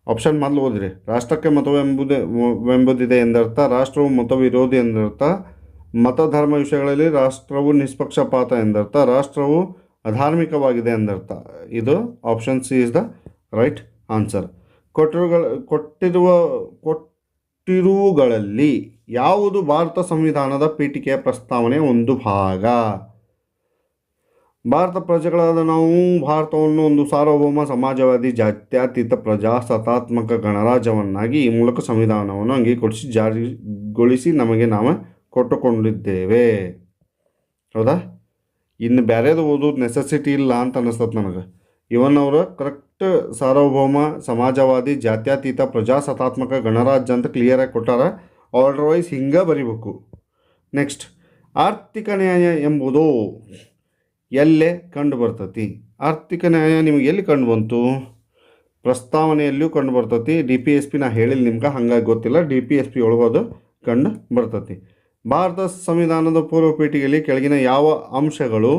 ಆಪ್ಷನ್ ಮೊದಲು ಓದಿರಿ. ರಾಷ್ಟ್ರಕ್ಕೆ ಮತವೆಂಬುದಿದೆ ಎಂದರ್ಥ, ರಾಷ್ಟ್ರವು ಮತವಿರೋಧಿ ಎಂದರ್ಥ, ಮತಧರ್ಮ ವಿಷಯಗಳಲ್ಲಿ ರಾಷ್ಟ್ರವು ನಿಷ್ಪಕ್ಷಪಾತ ಎಂದರ್ಥ, ರಾಷ್ಟ್ರವು ಅಧಾರ್ಮಿಕವಾಗಿದೆ ಎಂದರ್ಥ. ಇದು option C is the right answer. ಕೊಟ್ಟಿರುವುಗಳಲ್ಲಿ ಯಾವುದು ಭಾರತ ಸಂವಿಧಾನದ ಪೀಠಿಕೆಯ ಪ್ರಸ್ತಾವನೆ ಒಂದು ಭಾಗ? ಭಾರತ ಪ್ರಜೆಗಳಾದ ನಾವು ಭಾರತವನ್ನು ಒಂದು ಸಾರ್ವಭೌಮ ಸಮಾಜವಾದಿ ಜಾತ್ಯತೀತ ಪ್ರಜಾಸತ್ತಾತ್ಮಕ ಗಣರಾಜ್ಯವನ್ನಾಗಿ ಈ ಮೂಲಕ ಸಂವಿಧಾನವನ್ನು ಅಂಗೀಕರಿಸಿ ಜಾರಿಗೊಳಿಸಿ ನಮಗೆ ನಾವು ಕೊಟ್ಟುಕೊಂಡಿದ್ದೇವೆ. ಹೌದಾ? ಇನ್ನು ಬೇರೆದು ಓದೋದು ನೆಸೆಸಿಟಿ ಇಲ್ಲ ಅಂತ ಅನಿಸ್ತದೆ ನನಗೆ. ಇವನ್ ಅವರು ಕರೆಕ್ಟ್ ಸಾರ್ವಭೌಮ ಸಮಾಜವಾದಿ ಜಾತ್ಯತೀತ ಪ್ರಜಾಸತ್ತಾತ್ಮಕ ಗಣರಾಜ್ಯ ಅಂತ ಕ್ಲಿಯರಾಗಿ ಕೊಟ್ಟಾರ. ಆರ್ಡರ್ವೈಸ್ ಹಿಂಗೆ ಬರಿಬೇಕು. ನೆಕ್ಸ್ಟ್, ಆರ್ಥಿಕ ನ್ಯಾಯ ಎಂಬುದು ಎಲ್ಲೇ ಕಂಡು ಬರ್ತತಿ? ಆರ್ಥಿಕ ನ್ಯಾಯ ನಿಮಗೆ ಎಲ್ಲಿ ಕಂಡು ಬಂತು? ಪ್ರಸ್ತಾವನೆಯಲ್ಲಿಯೂ ಕಂಡು ಬರ್ತತಿ. DPSP ನಾ ಹೇಳಿಲ್ಲ ನಿಮ್ಗೆ, ಹಾಗಾಗಿ ಗೊತ್ತಿಲ್ಲ. DPSP ಒಳಗೆ ಅದು ಕಂಡು ಬರ್ತತಿ. ಭಾರತ ಸಂವಿಧಾನದ ಪೂರ್ವ ಪೀಠಿಕೆಯಲ್ಲಿ ಕೆಳಗಿನ ಯಾವ ಅಂಶಗಳು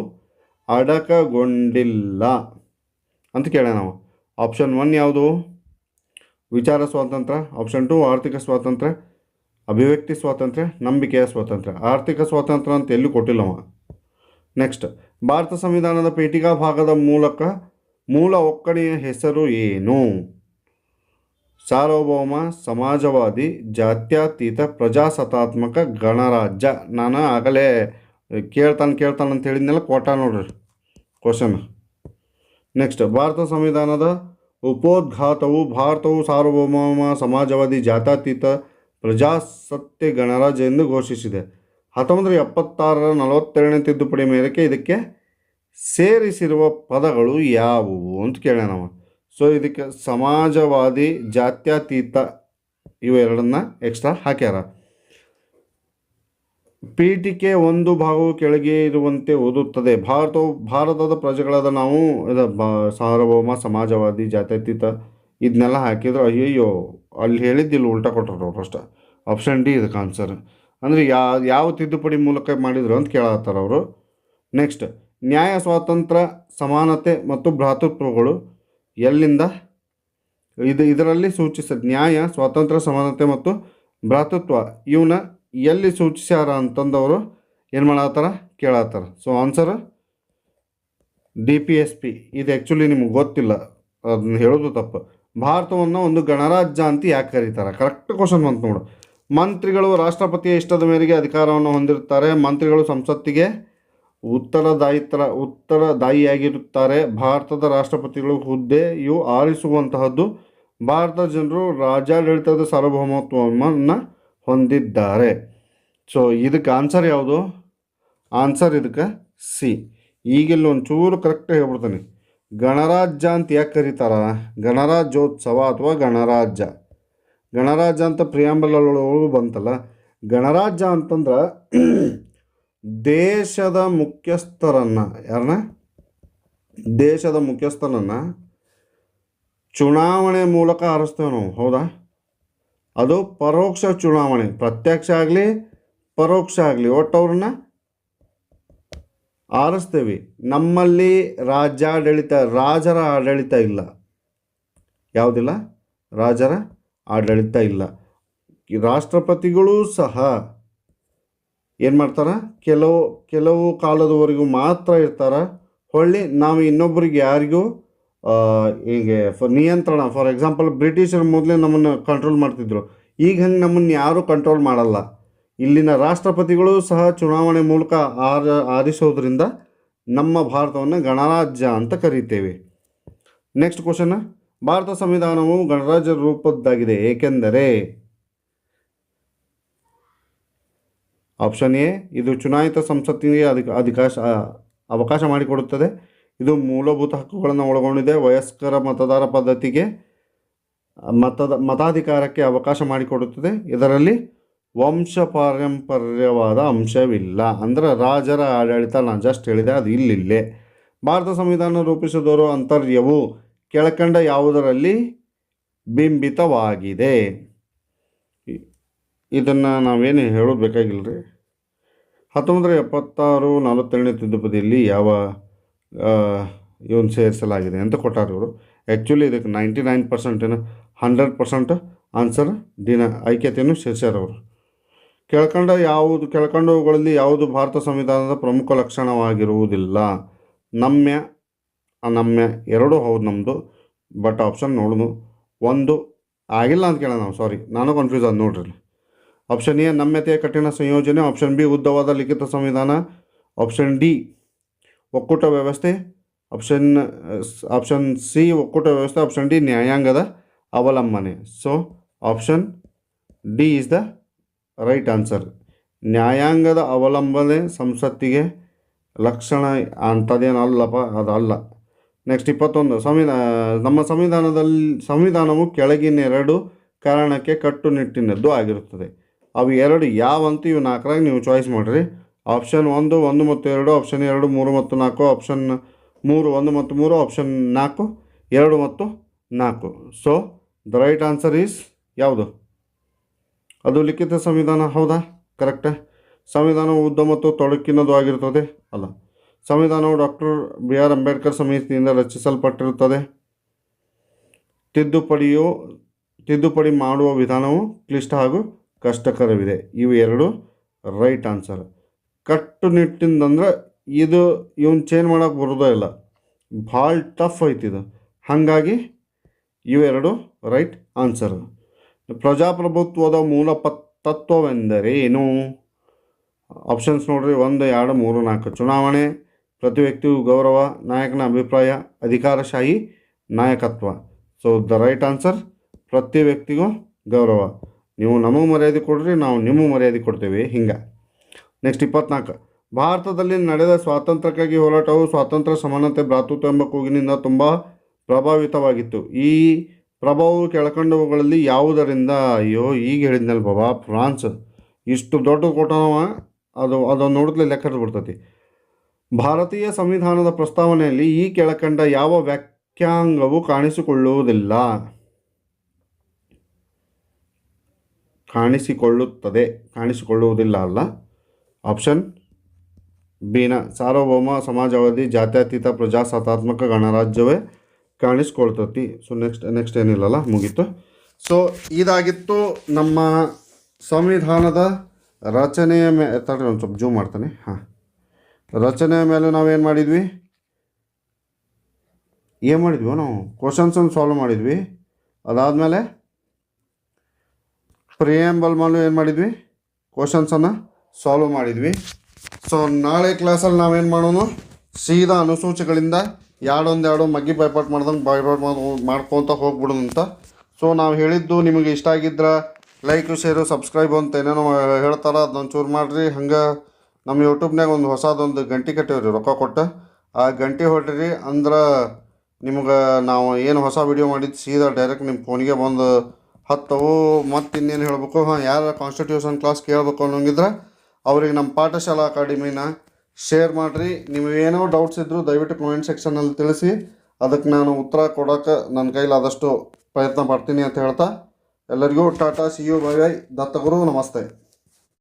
ಅಡಕಗೊಂಡಿಲ್ಲ ಅಂತ ಕೇಳೋಣ ನಾವು. ಆಪ್ಷನ್ 1 ಯಾವುದು? ವಿಚಾರ ಸ್ವಾತಂತ್ರ್ಯ. ಆಪ್ಷನ್ 2 ಆರ್ಥಿಕ ಸ್ವಾತಂತ್ರ್ಯ, ಅಭಿವ್ಯಕ್ತಿ ಸ್ವಾತಂತ್ರ್ಯ, ನಂಬಿಕೆಯ ಸ್ವಾತಂತ್ರ್ಯ. ಆರ್ಥಿಕ ಸ್ವಾತಂತ್ರ್ಯ ಅಂತ ಎಲ್ಲೂ ಕೊಟ್ಟಿಲ್ಲವ. ನೆಕ್ಸ್ಟ್, ಭಾರತ ಸಂವಿಧಾನದ ಪೀಠಿಕಾ ಭಾಗದ ಮೂಲ ಒಕ್ಕಣೆಯ ಹೆಸರು ಏನು? ಸಾರ್ವಭೌಮ ಸಮಾಜವಾದಿ ಜಾತ್ಯತೀತ ಪ್ರಜಾಸತ್ತಾತ್ಮಕ ಗಣರಾಜ್ಯ. ನಾನು ಆಗಲೇ ಕೇಳ್ತಾನೆ ಅಂತ ಹೇಳಿದ್ನೆಲ್ಲ ಕೊಟ್ಟ ನೋಡ್ರಿ ಕ್ವಶನ್. ನೆಕ್ಸ್ಟ್, ಭಾರತ ಸಂವಿಧಾನದ ಉಪೋದ್ಘಾತವು ಭಾರತವು ಸಾರ್ವಭೌಮ ಸಮಾಜವಾದಿ ಜಾತ್ಯತೀತ ಪ್ರಜಾಸತ್ತೆ ಗಣರಾಜ್ಯ ಎಂದು ಘೋಷಿಸಿದೆ. 1976ರ 42ನೇ ತಿದ್ದುಪಡಿ ಮೇರೆಗೆ ಇದಕ್ಕೆ ಸೇರಿಸಿರುವ ಪದಗಳು ಯಾವುವು ಅಂತ ಕೇಳೋಣ ನಾವು. ಸೊ ಇದಕ್ಕೆ ಸಮಾಜವಾದಿ ಜಾತ್ಯತೀತ ಇವೆರಡನ್ನ ಎಕ್ಸ್ಟ್ರಾ ಹಾಕ್ಯಾರ. ಪೀಠಿಕೆ ಒಂದು ಭಾಗವು ಕೆಳಗೆ ಇರುವಂತೆ ಓದುತ್ತದೆ. ಭಾರತದ ಪ್ರಜೆಗಳಾದ ನಾವು ಸಾರ್ವಭೌಮ ಸಮಾಜವಾದಿ ಜಾತ್ಯತೀತ ಇದನ್ನೆಲ್ಲ ಹಾಕಿದ್ರು. ಅಯ್ಯಯ್ಯೋ, ಅಲ್ಲಿ ಹೇಳಿದ್ದಿಲ್ಲ, ಉಲ್ಟಾ ಕೊಟ್ಟರು ಅವ್ರು ಅಷ್ಟ. ಆಪ್ಷನ್ ಡಿ ಇದಕ್ಕೆ ಆನ್ಸರ್. ಅಂದರೆ ಯಾವ ತಿದ್ದುಪಡಿ ಮೂಲಕ ಮಾಡಿದ್ರು ಅಂತ ಕೇಳತ್ತಾರ ಅವರು. ನೆಕ್ಸ್ಟ್, ನ್ಯಾಯ, ಸ್ವಾತಂತ್ರ್ಯ, ಸಮಾನತೆ ಮತ್ತು ಭ್ರಾತೃತ್ವಗಳು ಎಲ್ಲಿಂದ ಇದರಲ್ಲಿ ಸೂಚಿಸಿದ ನ್ಯಾಯ, ಸ್ವಾತಂತ್ರ್ಯ, ಸಮಾನತೆ ಮತ್ತು ಭ್ರಾತೃತ್ವ ಇವನ್ನ ಎಲ್ಲಿ ಸೂಚಿಸ್ಯಾರ ಅಂತಂದವರು ಏನು ಮಾಡತ್ತಾರ ಕೇಳತ್ತಾರ. So answer DPSP. ಇದು ಆ್ಯಕ್ಚುಲಿ ನಿಮ್ಗೆ ಗೊತ್ತಿಲ್ಲ, ಅದನ್ನ ಹೇಳೋದು ತಪ್ಪು. ಭಾರತವನ್ನು ಒಂದು ಗಣರಾಜ್ಯ ಅಂತ ಯಾಕೆ ಕರೀತಾರೆ? ಕರೆಕ್ಟ್ ಕ್ವಶನ್ ಬಂತು ನೋಡು. ಮಂತ್ರಿಗಳು ರಾಷ್ಟ್ರಪತಿಯ ಇಷ್ಟದ ಮೇರೆಗೆ ಅಧಿಕಾರವನ್ನು ಹೊಂದಿರುತ್ತಾರೆ. ಮಂತ್ರಿಗಳು ಸಂಸತ್ತಿಗೆ ಉತ್ತರದಾಯಿಯಾಗಿರುತ್ತಾರೆ. ಭಾರತದ ರಾಷ್ಟ್ರಪತಿಗಳು ಹುದ್ದೆಯು ಆರಿಸುವಂತಹದ್ದು. ಭಾರತದ ಜನರು ರಾಜ್ಯಾಡಳಿತದ ಸಾರ್ವಭೌಮತ್ವವನ್ನು ಹೊಂದಿದ್ದಾರೆ. ಸೊ ಇದಕ್ಕೆ ಆನ್ಸರ್ ಯಾವುದು? ಆನ್ಸರ್ ಇದಕ್ಕೆ ಸಿ. ಈಗಿಲ್ಲಿ ಒಂಚೂರು ಕರೆಕ್ಟಾಗಿ ಹೇಳ್ಬಿಡ್ತಾನೆ. ಗಣರಾಜ್ಯ ಅಂತ ಯಾಕೆ ಕರೀತಾರ? ಗಣರಾಜ್ಯೋತ್ಸವ ಅಥವಾ ಗಣರಾಜ್ಯ ಅಂತ ಪ್ರಿಯಾಂಬಲ್ ಒಳಗೂ ಬಂತಲ್ಲ. ಗಣರಾಜ್ಯ ಅಂತಂದ್ರೆ ದೇಶದ ಮುಖ್ಯಸ್ಥರನ್ನು ಚುನಾವಣೆ ಮೂಲಕ ಆರಿಸ್ತೇವೆ ನಾವು. ಹೌದಾ? ಅದು ಪರೋಕ್ಷ ಚುನಾವಣೆ, ಪ್ರತ್ಯಕ್ಷ ಆಗಲಿ ಪರೋಕ್ಷ ಆಗಲಿ ಒಟ್ಟವ್ರನ್ನ ಆರಿಸ್ತೇವೆ. ನಮ್ಮಲ್ಲಿ ರಾಜರ ಆಡಳಿತ ಇಲ್ಲ. ಯಾವುದಿಲ್ಲ? ರಾಜರ ಆಡಳಿತ ಇಲ್ಲ. ರಾಷ್ಟ್ರಪತಿಗಳು ಸಹ ಏನು ಮಾಡ್ತಾರೆ? ಕೆಲವು ಕಾಲದವರೆಗೂ ಮಾತ್ರ ಇರ್ತಾರೆ. ಹೊಳ್ಳಿ ನಾವು ಇನ್ನೊಬ್ಬರಿಗೆ ಯಾರಿಗೂ ಹೀಗೆ ನಿಯಂತ್ರಣ, ಫಾರ್ ಎಕ್ಸಾಂಪಲ್ ಬ್ರಿಟಿಷರು ಮೊದಲೇ ನಮ್ಮನ್ನು ಕಂಟ್ರೋಲ್ ಮಾಡ್ತಿದ್ರು. ಈಗ ಹಂಗೆ ನಮ್ಮನ್ನು ಯಾರೂ ಕಂಟ್ರೋಲ್ ಮಾಡಲ್ಲ. ಇಲ್ಲಿನ ರಾಷ್ಟ್ರಪತಿಗಳು ಸಹ ಚುನಾವಣೆ ಮೂಲಕ ಆರಿಸೋದ್ರಿಂದ ನಮ್ಮ ಭಾರತವನ್ನು ಗಣರಾಜ್ಯ ಅಂತ ಕರೀತೇವೆ. ನೆಕ್ಸ್ಟ್ ಕ್ವಶನ್, ಭಾರತ ಸಂವಿಧಾನವು ಗಣರಾಜ್ಯ ರೂಪದ್ದಾಗಿದೆ ಏಕೆಂದರೆ? ಆಪ್ಷನ್ ಎ, ಇದು ಚುನಾಯಿತ ಸಂಸತ್ತಿಗೆ ಅವಕಾಶ ಮಾಡಿಕೊಡುತ್ತದೆ. ಇದು ಮೂಲಭೂತ ಹಕ್ಕುಗಳನ್ನು ಒಳಗೊಂಡಿದೆ. ವಯಸ್ಕರ ಮತದಾರ ಪದ್ಧತಿಗೆ ಮತಾಧಿಕಾರಕ್ಕೆ ಅವಕಾಶ ಮಾಡಿಕೊಡುತ್ತದೆ. ಇದರಲ್ಲಿ ವಂಶ ಪಾರಂಪರ್ಯವಾದ ಅಂಶವಿಲ್ಲ. ಅಂದರೆ ರಾಜರ ಆಡಳಿತ ನಾನು ಜಸ್ಟ್ ಹೇಳಿದೆ, ಅದು ಇಲ್ಲಿಲ್ಲೇ. ಭಾರತ ಸಂವಿಧಾನ ರೂಪಿಸಿದವರು ಅಂತರ್ಯವು ಕೆಳಕಂಡ ಯಾವುದರಲ್ಲಿ ಬಿಂಬಿತವಾಗಿದೆ? ಇದನ್ನು ನಾವೇನು ಹೇಳೋದು ಬೇಕಾಗಿಲ್ಲ ರೀ. 1976 47ನೇ ತಿದ್ದುಪದಿಯಲ್ಲಿ ಯಾವ ಇವನು ಸೇರಿಸಲಾಗಿದೆ ಅಂತ ಕೊಟ್ಟಾರ ಇವರು. ಆ್ಯಕ್ಚುಲಿ ಇದಕ್ಕೆ 99% 100% ಆನ್ಸರ್ ಐಕ್ಯತೆಯನ್ನು ಸೇರಿಸ್ಯಾರವರು. ಕೆಳಕಂಡವುಗಳಲ್ಲಿ ಯಾವುದು ಭಾರತ ಸಂವಿಧಾನದ ಪ್ರಮುಖ ಲಕ್ಷಣವಾಗಿರುವುದಿಲ್ಲ? ನಮ್ಯ ಅನಮ್ಯ ಎರಡೂ ಹೌದು ನಮ್ಮದು. ಬಟ್ ಆಪ್ಷನ್ ನೋಡೋಣ. ಒಂದು ಆಗಿಲ್ಲ ಅಂತ ಕೇಳೋಣ ನಾವು, ಸಾರಿ ನಾನು ಕನ್ಫ್ಯೂಸ್ ಆದ ನೋಡ್ರಿ. ಆಪ್ಷನ್ ಎ ನಮ್ಯತೆಯ ಕಠಿಣ ಸಂಯೋಜನೆ, ಆಪ್ಷನ್ ಬಿ ಉದ್ದವಾದ ಲಿಖಿತ ಸಂವಿಧಾನ, ಆಪ್ಷನ್ ಡಿ ಒಕ್ಕೂಟ ವ್ಯವಸ್ಥೆ, ಆಪ್ಷನ್ ಸಿ ಒಕ್ಕೂಟ ವ್ಯವಸ್ಥೆ, ಆಪ್ಷನ್ ಡಿ ನ್ಯಾಯಾಂಗದ ಅವಲಂಬನೆ. So option D is the right answer. ನ್ಯಾಯಾಂಗದ ಅವಲಂಬನೆ ಸಂಸತ್ತಿಗೆ ಲಕ್ಷಣ ಅಂಥದ್ದೇನಲ್ಲಪ್ಪ, ಅದಲ್ಲ. ನೆಕ್ಸ್ಟ್ 21 ನಮ್ಮ ಸಂವಿಧಾನವು ಕೆಳಗಿನೆರಡು ಕಾರಣಕ್ಕೆ ಕಟ್ಟುನಿಟ್ಟಿನದ್ದು ಆಗಿರುತ್ತದೆ. ಅವು ಎರಡು ಯಾವಂತೂ ಇವು 4ರಾಗ ನೀವು ಚಾಯ್ಸ್ ಮಾಡಿರಿ. ಆಪ್ಷನ್ 1 1 ಮತ್ತು 2, ಆಪ್ಷನ್ 2 3 ಮತ್ತು 4, ಆಪ್ಷನ್ 3 1 ಮತ್ತು 3, ಆಪ್ಷನ್ 4 2 ಮತ್ತು 4. So the right answer is ಯಾವುದು? ಅದು ಲಿಖಿತ ಸಂವಿಧಾನ. ಹೌದಾ? ಕರೆಕ್ಟ. ಸಂವಿಧಾನವು ಉದ್ದ ಮತ್ತು ತೊಡಕಿನದು ಆಗಿರುತ್ತದೆ. ಅಲ್ಲ, ಸಂವಿಧಾನವು ಡಾಕ್ಟರ್ BR ಅಂಬೇಡ್ಕರ್ ಸಮಿತಿಯಿಂದ ರಚಿಸಲ್ಪಟ್ಟಿರುತ್ತದೆ. ತಿದ್ದುಪಡಿ ಮಾಡುವ ವಿಧಾನವು ಕ್ಲಿಷ್ಟ ಹಾಗೂ ಕಷ್ಟಕರವಿದೆ. ಇವು ಎರಡು ರೈಟ್ ಆನ್ಸರ್. ಕಟ್ಟುನಿಟ್ಟಿಂದಂದ್ರೆ ಇವನ್ ಚೇಂಜ್ ಮಾಡೋಕೆ ಬರೋದೇ ಇಲ್ಲ, ಭಾಳ ಟಫ್ ಐತಿದು. ಹಾಗಾಗಿ ಇವೆರಡು ರೈಟ್ ಆನ್ಸರ್. ಪ್ರಜಾಪ್ರಭುತ್ವದ ಮೂಲ ತತ್ವವೆಂದರೆ ಏನು? ಆಪ್ಷನ್ಸ್ ನೋಡ್ರಿ, 1 2 3 4. ಚುನಾವಣೆ, ಪ್ರತಿ ವ್ಯಕ್ತಿಗೂ ಗೌರವ, ನಾಯಕನ ಅಭಿಪ್ರಾಯ, ಅಧಿಕಾರಶಾಹಿ ನಾಯಕತ್ವ. ಸೊ ದ ರೈಟ್ ಆನ್ಸರ್ ಪ್ರತಿ ವ್ಯಕ್ತಿಗೂ ಗೌರವ. ನೀವು ನಮಗೆ ಮರ್ಯಾದೆ ಕೊಡ್ರಿ, ನಾವು ನಿಮಗೆ ಮರ್ಯಾದೆ ಕೊಡ್ತೇವೆ, ಹಿಂಗೆ. ನೆಕ್ಸ್ಟ್ 24. ಭಾರತದಲ್ಲಿ ನಡೆದ ಸ್ವಾತಂತ್ರ್ಯಕ್ಕಾಗಿ ಹೋರಾಟವು ಸ್ವಾತಂತ್ರ್ಯ, ಸಮಾನತೆ, ಭ್ರಾತೃತ್ವ ಎಂಬ ಕೂಗಿನಿಂದ ತುಂಬ ಪ್ರಭಾವಿತವಾಗಿತ್ತು. ಈ ಪ್ರಭಾವವು ಕೆಳಕಂಡವುಗಳಲ್ಲಿ ಯಾವುದರಿಂದ? ಅಯ್ಯೋ, ಈಗ ಹೇಳಿದ್ನಲ್ಲ ಬಾಬಾ, ಫ್ರಾನ್ಸ್. ಇಷ್ಟು ದೊಡ್ಡ ಕೊಟ್ಟನವ, ಅದನ್ನು ನೋಡಿದ್ಲೆ ಲೆಕ್ಕ ಬಿಡ್ತೈತಿ. ಭಾರತೀಯ ಸಂವಿಧಾನದ ಪ್ರಸ್ತಾವನೆಯಲ್ಲಿ ಈ ಕೆಳಕಂಡ ಯಾವ ವಾಕ್ಯಾಂಗವು ಕಾಣಿಸಿಕೊಳ್ಳುವುದಿಲ್ಲ ಅಲ್ಲ. ಆಪ್ಷನ್ ಬಿನ ಸಾರ್ವಭೌಮ, ಸಮಾಜವಾದಿ, ಜಾತ್ಯತೀತ, ಪ್ರಜಾಸತ್ತಾತ್ಮಕ ಗಣರಾಜ್ಯವೇ ಕಾಣಿಸ್ಕೊಳ್ತತಿ. ಸೊ ನೆಕ್ಸ್ಟ್ ಏನಿಲ್ಲಲ್ಲ, ಮುಗೀತು. ಸೊ ಇದಾಗಿತ್ತು ನಮ್ಮ ಸಂವಿಧಾನದ ರಚನೆಯ ತಡ್ರಿ ಒಂದು ಸ್ವಲ್ಪ ಜೂಮ್ ಮಾಡ್ತಾನೆ. ರಚನೆಯ ಮೇಲೆ ನಾವೇನು ಮಾಡಿದ್ವಿ? ನಾವು ಕ್ವಶನ್ಸನ್ನು ಸಾಲ್ವ್ ಮಾಡಿದ್ವಿ. ಅದಾದಮೇಲೆ ಪ್ರಿಯಂಬಲ್ ಮೇಲೆ ಏನು ಮಾಡಿದ್ವಿ? ಕ್ವಶನ್ಸನ್ನು ಸಾಲ್ವ್ ಮಾಡಿದ್ವಿ. ಸೊ ನಾಳೆ ಕ್ಲಾಸಲ್ಲಿ ನಾವೇನು ಮಾಡೋಣ? ಸೀದಾ ಅನುಸೂಚಿಗಳಿಂದ ಎರಡೊಂದೆರಡು ಮಗ್ಗಿ ಬೈಪಾಟ್ ಮಾಡ್ದಂಗೆ ಮಾಡ್ಕೊತ ಹೋಗ್ಬಿಡೋದಂತ. ಸೊ ನಾವು ಹೇಳಿದ್ದು ನಿಮಗೆ ಇಷ್ಟ ಆಗಿದ್ರೆ ಲೈಕ್, ಶೇರು, ಸಬ್ಸ್ಕ್ರೈಬ್ ಅಂತ ಏನೇನೋ ಹೇಳ್ತಾರೆ, ಅದನ್ನ ಚೂರು ಮಾಡಿರಿ. ಹಂಗೆ ನಮ್ಮ ಯೂಟ್ಯೂಬ್ನಾಗ ಒಂದು ಹೊಸದೊಂದು ಗಂಟೆ ಕಟ್ಟೇವ್ರಿ ರೊಕ್ಕ ಕೊಟ್ಟು. ಆ ಗಂಟೆ ಹೊಡ್ರಿ ಅಂದ್ರೆ ನಿಮ್ಗೆ ನಾವು ಏನು ಹೊಸ ವಿಡಿಯೋ ಮಾಡಿದ್ದು ಸೀದಾ ಡೈರೆಕ್ಟ್ ನಿಮ್ಮ ಫೋನಿಗೆ ಬಂದು ಹತ್ತವು. ಮತ್ತು ಇನ್ನೇನು ಹೇಳಬೇಕು, ಯಾರು ಕಾನ್ಸ್ಟಿಟ್ಯೂಷನ್ ಕ್ಲಾಸ್ ಕೇಳಬೇಕು ಅನ್ನೋಂಗಿದ್ರೆ ಅವ್ರಿಗೆ ನಮ್ಮ ಪಾಠಶಾಲಾ ಅಕಾಡೆಮಿನ ಶೇರ್ ಮಾಡಿರಿ. ನಿಮಗೇನೋ ಡೌಟ್ಸ್ ಇದ್ದರೂ ದಯವಿಟ್ಟು ಕಮೆಂಟ್ ಸೆಕ್ಷನಲ್ಲಿ ತಿಳಿಸಿ. ಅದಕ್ಕೆ ನಾನು ಉತ್ತರ ಕೊಡೋಕ್ಕೆ ನನ್ನ ಕೈಲಾದಷ್ಟು ಪ್ರಯತ್ನ ಪಡ್ತೀನಿ ಅಂತ ಹೇಳ್ತಾ ಎಲ್ಲರಿಗೂ tata, see you, bye bye, Dattaguru, ನಮಸ್ತೆ.